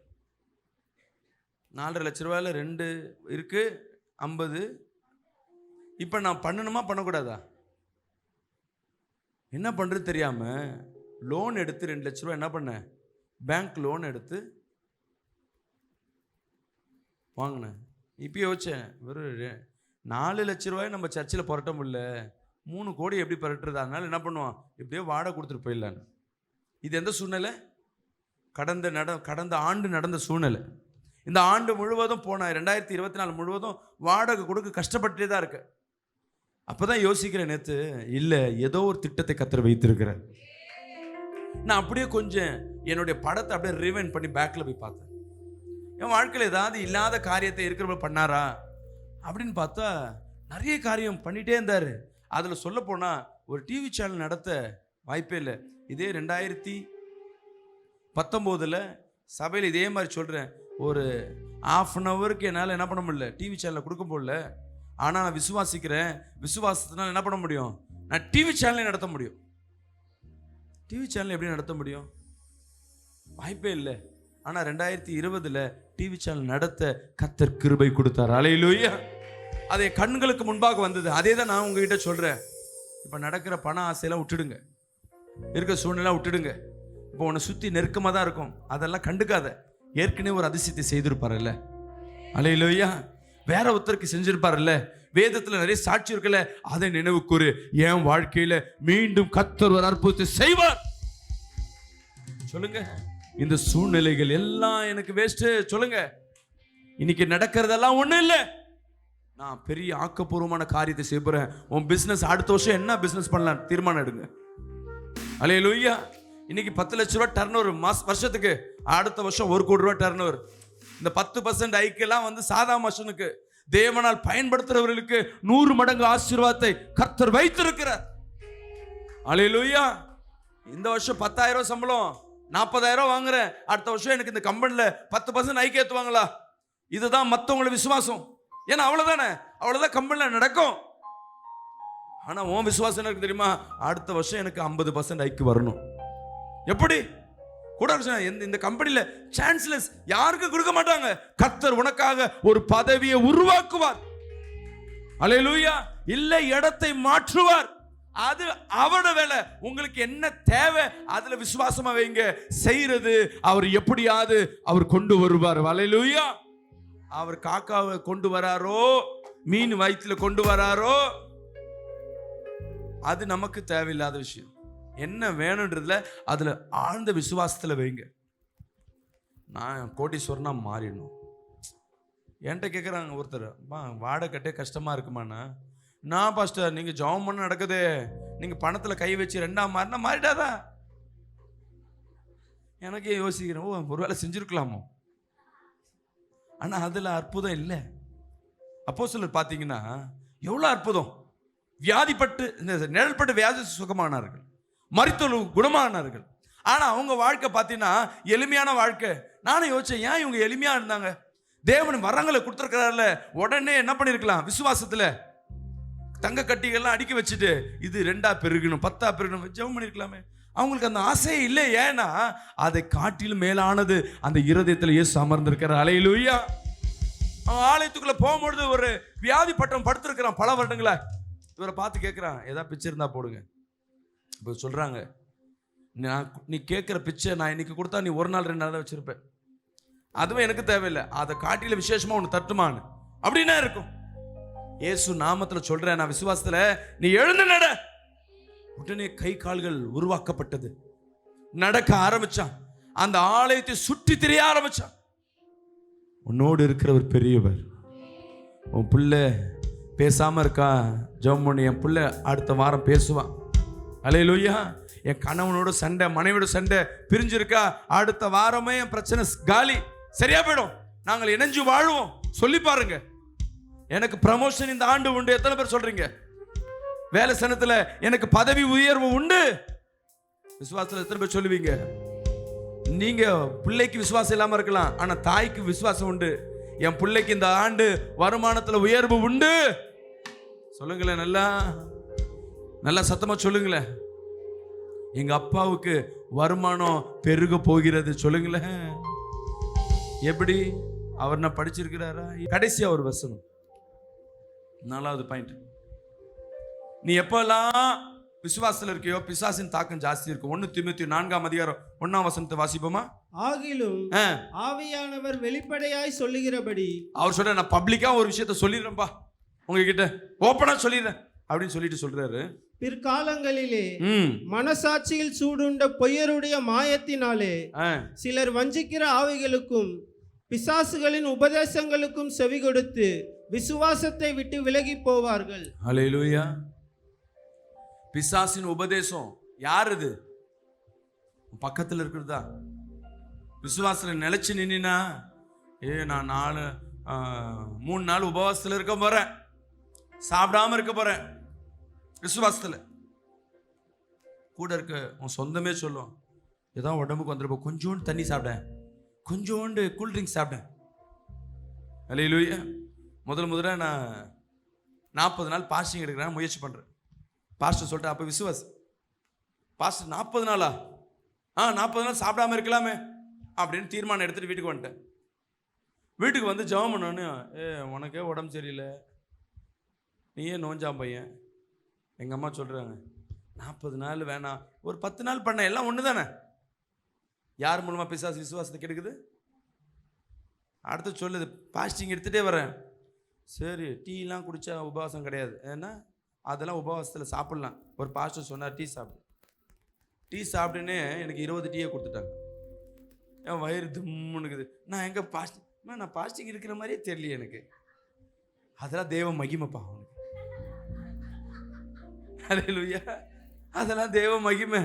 4.5 லட்ச ரூபாயில் 2 இருக்கு, 50. இப்போ நான் பண்ணணுமா பண்ணக்கூடாதா? என்ன பண்ணுறது தெரியாமல் லோன் எடுத்து 2 லட்ச ரூபா என்ன பண்ணேன், பேங்க் லோன் எடுத்து வாங்கினேன். இப்போ யோசிச்சேன், வெறும் 4 லட்ச ரூபாய் நம்ம சர்ச்சில் புரட்ட முடியல, 3 கோடி எப்படி புரட்டுறது? அதனால என்ன பண்ணுவான், எப்படியோ வாடகை கொடுத்துட்டு போயிடலான்னு. இது எந்த சூழ்நிலை? கடந்த ஆண்டு நடந்த சூழ்நிலை. இந்த ஆண்டு முழுவதும் போன 2024 முழுவதும் வாடகை கொடுக்க கஷ்டப்பட்டே தான் இருக்கு. அப்போதான் யோசிக்கிறேன், நேற்று இல்லை ஏதோ ஒரு திட்டத்தை கர்த்தர் வைத்திருக்கிறேன். நான் அப்படியே கொஞ்சம் என்னுடைய படத்தை அப்படியே ரிவைண்ட் பண்ணி பேக்கில் போய் பார்த்தேன். என் வாழ்க்கையில் ஏதாவது இல்லாத காரியத்தை இருக்கிறவங்க பண்ணாரா அப்படின்னு பார்த்தா நிறைய காரியம் பண்ணிகிட்டே இருந்தார். அதில் சொல்ல போனால் ஒரு டிவி சேனல் நடத்த வாய்ப்பே இல்லை. இதே 2019 சபையில் இதே மாதிரி சொல்கிறேன், ஒரு 1/2 ஹவருக்கு என்னால் என்ன பண்ண முடியல, டிவி சேனலில் கொடுக்க முடியல. ஆனால் நான் விசுவாசிக்கிறேன், விசுவாசத்தினால் என்ன பண்ண முடியும், நான் டிவி சேனலை நடத்த முடியும். டிவி சேனல் எப்படி நடத்த முடியும்? வாய்ப்பே இல்லை. ஆனால் 2020 டிவி சேனல் நடத்த கர்த்தர் கிருபை கொடுத்தார். அல்லேலூயா. அதை கண்களுக்கு முன்பாக வந்தது. அதே தான் நான் உங்ககிட்ட சொல்கிறேன். இப்போ நடக்கிற பண ஆசையெல்லாம் விட்டுடுங்க, இருக்க சூழ்நிலை விட்டுடுங்க. இப்போ உன்னை சுற்றி நெருக்கமாக தான் இருக்கும், அதெல்லாம் கண்டுக்காத. ஏற்கனவே ஒரு அதிசயத்தை செய்திருப்பார்ல, அல்லேலூயா. வேற ஒருத்தருக்கு செஞ்சிருப்பார்ல, வேதத்தில் நிறைய சாட்சி இருக்குல்ல, அதை நினைவு கூறு. என் வாழ்க்கையில மீண்டும் கர்த்தர் ஒரு அற்புதத்தை செய்வார். சொல்லுங்க, இந்த சூழ்நிலைகள் எல்லாம் எனக்கு வேஸ்ட் சொல்லுங்க. இன்னைக்கு நடக்கிறதெல்லாம் ஒண்ணும் இல்லை, நான் பெரிய ஆக்கப்பூர்வமான காரியத்தை செய்ய போறேன். உன் பிசினஸ் அடுத்த வருஷம் என்ன பிசினஸ் பண்ணலாம் தீர்மானம் எடுங்க. அல்லேலூயா. இன்னைக்கு 10 லட்ச ரூபா டர்ன் ஓவர் வருஷத்துக்கு, அடுத்த வருஷம் 1 கோடி ரூபா டர்ன் ஓவர். இந்த 10% ஐக்கியெல்லாம் வந்து சாதா மனுஷனுக்கு, தேவனால் பயன்படுத்துறவர்களுக்கு 100 மடங்கு ஆசீர்வாதத்தை கர்த்தர் வைத்திருக்கிறார். அல்லேலூயா. இந்த வருஷம் 10,000 சம்பளம், 40,000 வாங்குறேன், அடுத்த வருஷம் எனக்கு இந்த கம்பெனில 10% ஐக்கிய ஏற்றுவாங்களா? இதுதான் மற்றவங்களை விசுவாசம். ஏன்னா அவ்வளவுதான் கம்பெனில நடக்கும். ஆனா உன் விசுவாசம் எனக்கு தெரியுமா, அடுத்த வருஷம் எனக்கு 50% ஐக்கிய வரணும். எப்படி கூட இந்த கம்பெனில சான்ஸ்லெஸ் யாருக்கு கொடுக்க மாட்டாங்க. கர்த்தர் உனக்காக ஒரு பதவியை உருவாக்குவார். அல்லேலூயா. இல்லை இடத்தை மாற்றுவார். அது அவரோட வேலை. உங்களுக்கு என்ன தேவை அதுல விசுவாசமா வைங்க. செய்யறது அவர் எப்படியாவது அவர் கொண்டு வருவார். அல்லேலூயா. அவர் காக்காவை கொண்டு வராரோ, மீன் வயிற்றுல கொண்டு வராரோ, அது நமக்கு தேவையில்லாத விஷயம். என்ன வேணுன்றதுல அதுல ஆழ்ந்த விசுவாசத்துல வைங்க. நான் கோடீஸ்வரனா மாறிடணும், என்கிட்ட கேட்குறாங்க ஒருத்தர், வாடகை கட்டே கஷ்டமாக இருக்குமாண்ணா. நான் பாஸ்டர் நீங்கள் ஜெபம் பண்ண நடக்குது, நீங்கள் பணத்தில் கை வச்சு 2ஆம் மாறினா மாறிடாதா? எனக்கே யோசிக்கிறேன், ஓ ஒரு வேளை செஞ்சுருக்கலாமோ. ஆனால் அதில் அற்புதம் இல்லை. அப்போஸ்தலர் பார்த்தீங்கன்னா எவ்வளோ அற்புதம். வியாதிப்பட்டு நிழல்பட்டு வியாதி சுகமானார்கள், மரித்தோர் குணமானார்கள். ஆனால் அவங்க வாழ்க்கை பார்த்தீங்கன்னா எளிமையான வாழ்க்கை. நானும் யோசிச்சேன், ஏன் இவங்க எளிமையாக இருந்தாங்க? தேவன் வரங்களை கொடுத்துருக்கிறாருல, உடனே என்ன பண்ணியிருக்கலாம்? விசுவாசத்தில் தங்க கட்டிகள்லாம் அடுக்கி வச்சுட்டு இது 2ஆ பெருகணும் 10ஆ பெருகணும் ஜெபம் பண்ணியிருக்கலாமே. அவங்களுக்கு அந்த ஆசையே இல்லை. ஏன்னா அதை காட்டிலும் மேலானது அந்த இருதயத்தில் இயேசு அமர்ந்திருக்கிறார். அல்லேலூயா. அவன் ஆலயத்துக்குள்ள போகும்பொழுது ஒரு வியாதி பட்டம் படுத்திருக்கிறான் பல வருடங்களா. இவரை பார்த்து கேட்குறான், ஏதாவது பிச்சை இருந்தா போடுங்க. இப்போ சொல்றாங்க, நீ கேட்குற பிச்சை நான் இன்னைக்கு கொடுத்தா நீ 1 நாள் 2 நாள் தான் வச்சிருப்பேன், அதுவும் எனக்கு தேவையில்லை, அதை காட்டில விசேஷமா ஒன்று தட்டுமான்னு அப்படின்னா இருக்கும். இயேசு நாமத்தில் சொல்றேன், நான் விசுவாசத்துல நீ எழுந்து நட. உடனே கை கால்கள் உருவாக்கப்பட்டது, நடக்க ஆரம்பிச்சான், அந்த ஆலயத்தை சுற்றி திரிய ஆரம்பிச்சான். உன்னோடு இருக்கிறவர் பெரியவர். உன் பிள்ளை பேசாம இருக்கா, ஜெபம் பண்ணி என் பிள்ளை அடுத்த வாரம் பேசுவான். அல்லேலூயா. என் கணவனோட சண்டை, மனைவியோட சண்டை பிரிஞ்சிருக்கா, அடுத்த வாரமே என் பிரச்சனை காலி, சரியா போயிடும், நாங்கள் இணைஞ்சு வாழ்வோம் சொல்லி பாருங்க. எனக்கு ப்ரமோஷன் இந்த ஆண்டு உண்டு. எத்தனை பேர் சொல்றீங்க? வேலை சனத்துல எனக்கு பதவி உயர்வு உண்டு. விசுவாசத்துல எத்தனை பேர் சொல்லுவீங்க? நீங்க பிள்ளைக்கு விசுவாசம் இல்லாம இருக்கலாம், ஆனா தாய்க்கு விசுவாசம் உண்டு. என் பிள்ளைக்கு இந்த ஆண்டு வருமானத்துல உயர்வு உண்டு. சொல்லுங்களேன், நல்லா நல்லா சத்தமா சொல்லுங்களேன். எங்க அப்பாவுக்கு வருமானம் பெருக போகிறது. சொல்லுங்களேன். எப்படி? அவர் என்ன படிச்சிருக்கிறாரா? கடைசியா ஒரு வசனம், 4வது பாயிண்ட். நீ எப்பெல்லாம் விசுவாசத்தில் இருக்கையோ பிசாசின் தாக்கம் ஜாஸ்தி இருக்கும். 1 தீமோத்தேயு 4ஆம் அதிகாரம் 1ஆம் வசனத்தை வாசிப்போமா? ஆகிலும் ஆவியானவர் வெளிப்படையாய் சொல்லுகிறபடி, அவர் சொல்ற, நான் பப்ளிக்கா ஒரு விஷயத்தை சொல்லிடுறேன்ப்பா, உங்ககிட்ட ஓப்பனா சொல்லிடுறேன் அப்படின்னு சொல்லிட்டு சொல்றாரு. பிற்காலங்களிலே மனசாட்சியில் சூடுண்ட பொய்யருடைய மாயத்தினாலே சிலர் வஞ்சிக்கிற ஆவிகளுக்கும் பிசாசுகளின் உபதேசங்களுக்கும் செவி கொடுத்து விசுவாசத்தை விட்டு விலகி போவார்கள். அல்லேலூயா. பிசாசின் உபதேசம் யார்? இது பக்கத்தில் இருக்கிறதா? விசுவாசத்தில் நிலைச்சு நின்னா, நான் 3 நாள் உபவாசத்தில் இருக்க போறேன், சாப்பிடாம இருக்க போறேன். விசுவாசத்தில் கூட இருக்க உன் சொந்தமே சொல்லும், ஏதாவது உடம்புக்கு வந்துருப்போம், கொஞ்சோண்டு தண்ணி சாப்பிட்டேன், கொஞ்சோண்டு கூல்ட்ரிங்க்ஸ் சாப்பிட்டேன். அல்லேலூயா. முதல்ல நான் 40 நாள் பாஸ்டிங் எடுக்கிறேன், முயற்சி பண்ணுறேன். பாஸ்டர் சொல்லிட்டு, அப்போ விசுவாஸ் பாஸ்டர் 40 நாளா? 40 நாள் சாப்பிடாம இருக்கலாமே அப்படின்னு தீர்மானம் எடுத்துகிட்டு வீட்டுக்கு வந்துட்டேன். வீட்டுக்கு வந்து ஜெபம் பண்ணோன்னு, உனக்கே உடம்பு சரியில்லை, நீயே நோஞ்சாம் பையன். எங்கள் அம்மா சொல்கிறாங்க, 40 நாள் வேணாம், ஒரு 10 நாள் பண்ண, எல்லாம் ஒன்று தானே. யார் மூலமாக பிசாசு விசுவாசத்தை கெடுக்குது? அடுத்து சொல்லுது, பாஸ்டிங் எடுத்துகிட்டே வரேன். சரி, டீலாம் குடித்தா உபவாசம் கிடையாது, ஏன்னா அதெல்லாம் உபவாசத்தில் சாப்பிட்லாம். ஒரு பாஸ்டர் சொன்னார், டீ சாப்பிடுன்னு எனக்கு 20 டீயை கொடுத்துட்டாங்க. என் வயிறு தும்முனுக்குது. நான் எங்கே நான் பாஸ்டிங் இருக்கிற மாதிரியே தெரியல எனக்கு. அதெல்லாம் தேவ மகிமைப்பா அவனுக்கு. அல்லேலூயா. அதெல்லாம் தேவ மகிமை.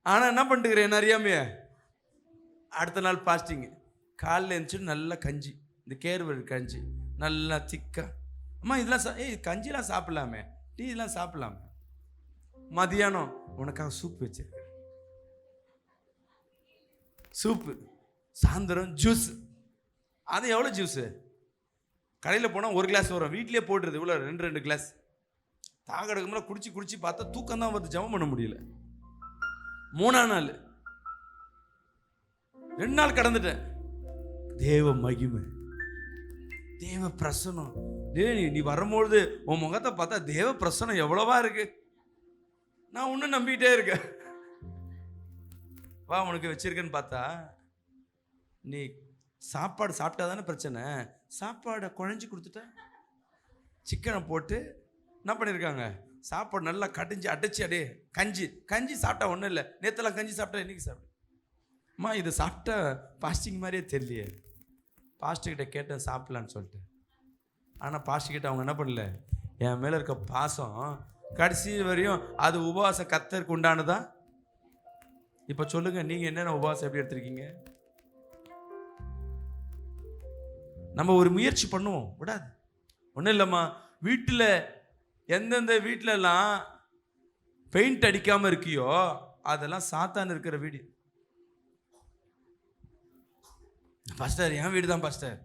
ஆனால் என்ன பண்ணிட்டுக்கிறேன் அறியாமையே, அடுத்த நாள் பாஸ்டிங்கு, காலையில் எழுந்துச்சு நல்லா கஞ்சி, இந்த கேழ்வரகு கஞ்சி நல்லா திக்கா. அம்மா இதெல்லாம் கஞ்சிலாம் சாப்பிடலாமே, டீ இதெல்லாம் சாப்பிடலாமே. மதியானம் உனக்காக சூப் வச்சிருக்கேன், சூப்பு. சாயந்தரம் ஜூஸ். அது எவ்வளோ ஜூஸு? கடையில் போனால் 1 கிளாஸ் வரும், வீட்டிலே போட்டுருது இவ்வளோ 2 கிளாஸ். தாக எடுக்கும்போது குடிச்சு பார்த்தா தூக்கம் தான் வந்து ஜெபம் பண்ண முடியல. 3ஆம் நாள் 2 நாள் கடந்துட்டேன். தேவ மகிமை, தேவ பிரசனம். நீ வரும்பொழுது உன் முகத்தை பார்த்தா தேவ பிரசனம் எவ்வளவா இருக்கு. நான் ஒன்றும் நம்பிக்கிட்டே இருக்கேன். வா உனக்கு வச்சிருக்கேன்னு பார்த்தா, நீ சாப்பாடு சாப்பிட்டா தானே பிரச்சனை. சாப்பாடை குழஞ்சி கொடுத்துட்ட, சிக்கனை போட்டு என்ன பண்ணியிருக்காங்க, சாப்பாடு நல்லா கடிஞ்சு அடைச்சி அடே கஞ்சி சாப்பிட்டா ஒன்றும் இல்லை. நேற்றுலாம் கஞ்சி சாப்பிட்டா இன்னைக்கு சாப்பிட்டேன். அம்மா இது சாப்பிட்டா பாஸ்டிங் மாதிரியே தெரியலையே. பாஸ்டர்கிட்ட கேட்டேன் சாப்பிட்லான்னு சொல்லிட்டு. ஆனால் பாஸ்டர்கிட்ட அவங்க என்ன பண்ணல, என் மேலே இருக்க பாசம் கடைசி வரையும் அது உபவாசம் கத்தருக்கு உண்டானதா. இப்போ சொல்லுங்கள், நீங்கள் என்னென்ன உபவாசம் எப்படி எடுத்திருக்கீங்க? நம்ம ஒரு முயற்சி பண்ணுவோம், விடாது. ஒன்றும் இல்லைம்மா, வீட்டில் எந்தெந்த வீட்டிலலாம் பெயிண்ட் அடிக்காமல் இருக்கியோ அதெல்லாம் சாத்தான் இருக்கிற வீடு. பாஸ்டர் என் வீடு தான் பாஸ்டர்.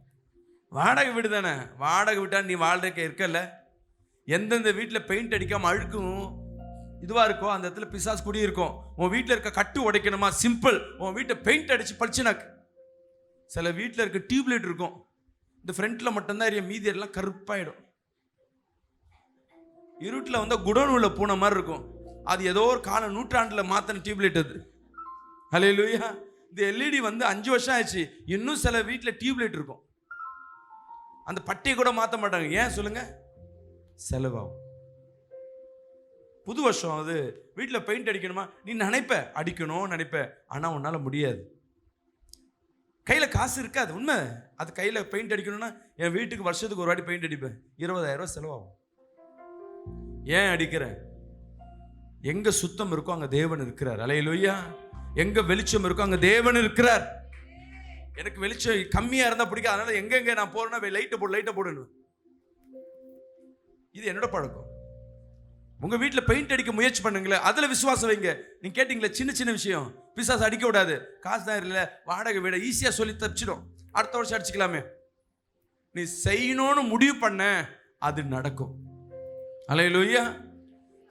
வாடகை வீடு தானே, வாடகை விட்டால் நீ வாழ்றதுக்கு இருக்கல. எந்தெந்த வீட்டில் பெயிண்ட் அடிக்காமல் அழுக்கும் இதுவாக இருக்கோ அந்த இடத்துல பிசாசு குடி இருக்கும். உன் வீட்டில் இருக்க கட்டு உடைக்கணுமா? சிம்பிள், உன் வீட்டை பெயிண்ட் அடித்து பளிச்சுனாக்கு. சில வீட்டில் இருக்க டியூப்லைட் இருக்கும், இந்த ஃப்ரண்ட்டில் மட்டும்தான் எரியும், மீதி எல்லாம் கருப்பாயிடும். இருட்டில் வந்து குடோனுள்ள பூனை மாதிரி இருக்கும். அது ஏதோ ஒரு கால நூற்றாண்டில் மாற்றின டியூப்லைட் அது. ஹல்லேலூயா. இந்த எல்இடி வந்து 5 வருஷம் ஆயிடுச்சு, இன்னும் சில வீட்டில் டியூப்லைட் இருக்கும். அந்த பட்டியை கூட மாற்ற மாட்டாங்க. ஏன் சொல்லுங்க? செலவாகும். புது வருஷம் அது, வீட்டில் பெயிண்ட் அடிக்கணுமா? நீ நினைப்ப அடிக்கணும் நினைப்ப, ஆனால் உன்னால் முடியாது. கையில் காசு இருக்காது, உண்மை. அது கையில் பெயிண்ட் அடிக்கணும்னா என் வீட்டுக்கு வருஷத்துக்கு ஒரு வாட்டி பெயிண்ட் அடிப்பேன், 20,000 ரூபா செலவாகும். ஏன் அடிக்கிறேன்? எங்க சுத்தம் இருக்கோ அங்க தேவன் இருக்கிறார். அல்லேலூயா. எங்க வெளிச்சம் இருக்கோ அங்க தேவன் இருக்கிறார். எனக்கு வெளிச்சம் கம்மியா இருந்தா பிடிக்கும், அதனால எங்க நான் போறேன்னா லைட்டை போடணும். இது என்னோட பழக்கம். உங்க வீட்டில் பெயிண்ட் அடிக்க முயற்சி பண்ணுங்களேன், அதுல விசுவாசம் வைங்க. நீங்க கேட்டீங்களே, சின்ன சின்ன விஷயம் பிசாசு அடிக்க விடாது. காசு தான் இல்லை, வாடகை விட ஈஸியா சொல்லி தப்பிச்சிடும். அடுத்த வருஷம் அடிச்சுக்கலாமே. நீ செய்யணும்னு முடிவு பண்ண, அது நடக்கும். அல்லேலூயா.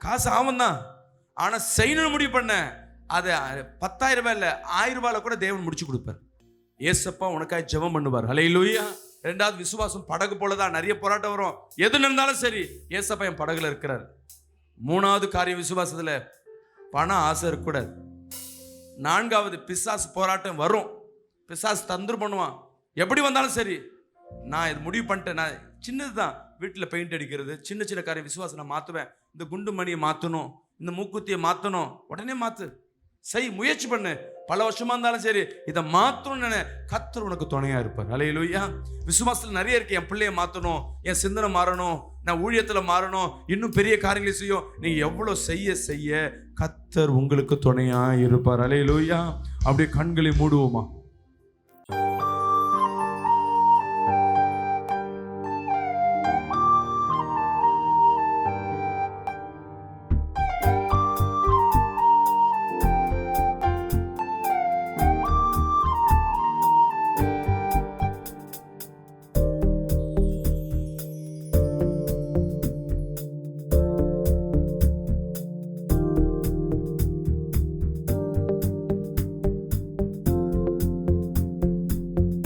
காசு ஆகும் தான், ஆனா செய்யணும்னு முடிவு பண்ண, அது 10,000 ரூபாய் இல்லை, 1000 ரூபாயில கூட தேவன் முடிச்சு கொடுப்பார். ஏசப்பா உனக்காய் ஜெபம் பண்ணுவார். அல்லேலூயா. ரெண்டாவது, விசுவாசம் படகு போலதான், நிறைய போராட்டம் வரும். எது நடந்தாலும் சரி, ஏசப்பா என் படகுல இருக்கிறார். மூணாவது காரியம் விசுவாசத்துல பண ஆசை இருக்கக்கூடாது. நான்காவது, பிசாசு போராட்டம் வரும், பிசாசு தந்திரம் பண்ணுவான். எப்படி வந்தாலும் சரி, நான் இது முடிவு பண்ணிட்டேன், நான் சின்னது தான், வீட்டில் பெயிண்ட் அடிக்கிறது, சின்ன சின்ன காரியம் விசுவாசம் நான் மாற்றுவேன். இந்த குண்டு மணியை மாற்றணும், இந்த மூக்குத்தியை மாற்றணும், உடனே மாற்று, செய், முயற்சி பண்ணு. பல வருஷமா இருந்தாலும் சரி, இதை மாற்றணும்னு கர்த்தர் உனக்கு துணையா இருப்பார். அல்லேலூயா. விசுவாசத்தில் நிறைய இருக்கு. என் பிள்ளையை மாற்றணும், என் சிந்தனை மாறணும், நான் ஊழியத்தில் மாறணும், இன்னும் பெரிய காரியங்களை செய்யும். நீங்க எவ்வளோ செய்ய செய்ய கர்த்தர் உங்களுக்கு துணையா இருப்பார். அல்லேலூயா. அப்படியே கண்களை மூடுவோமா?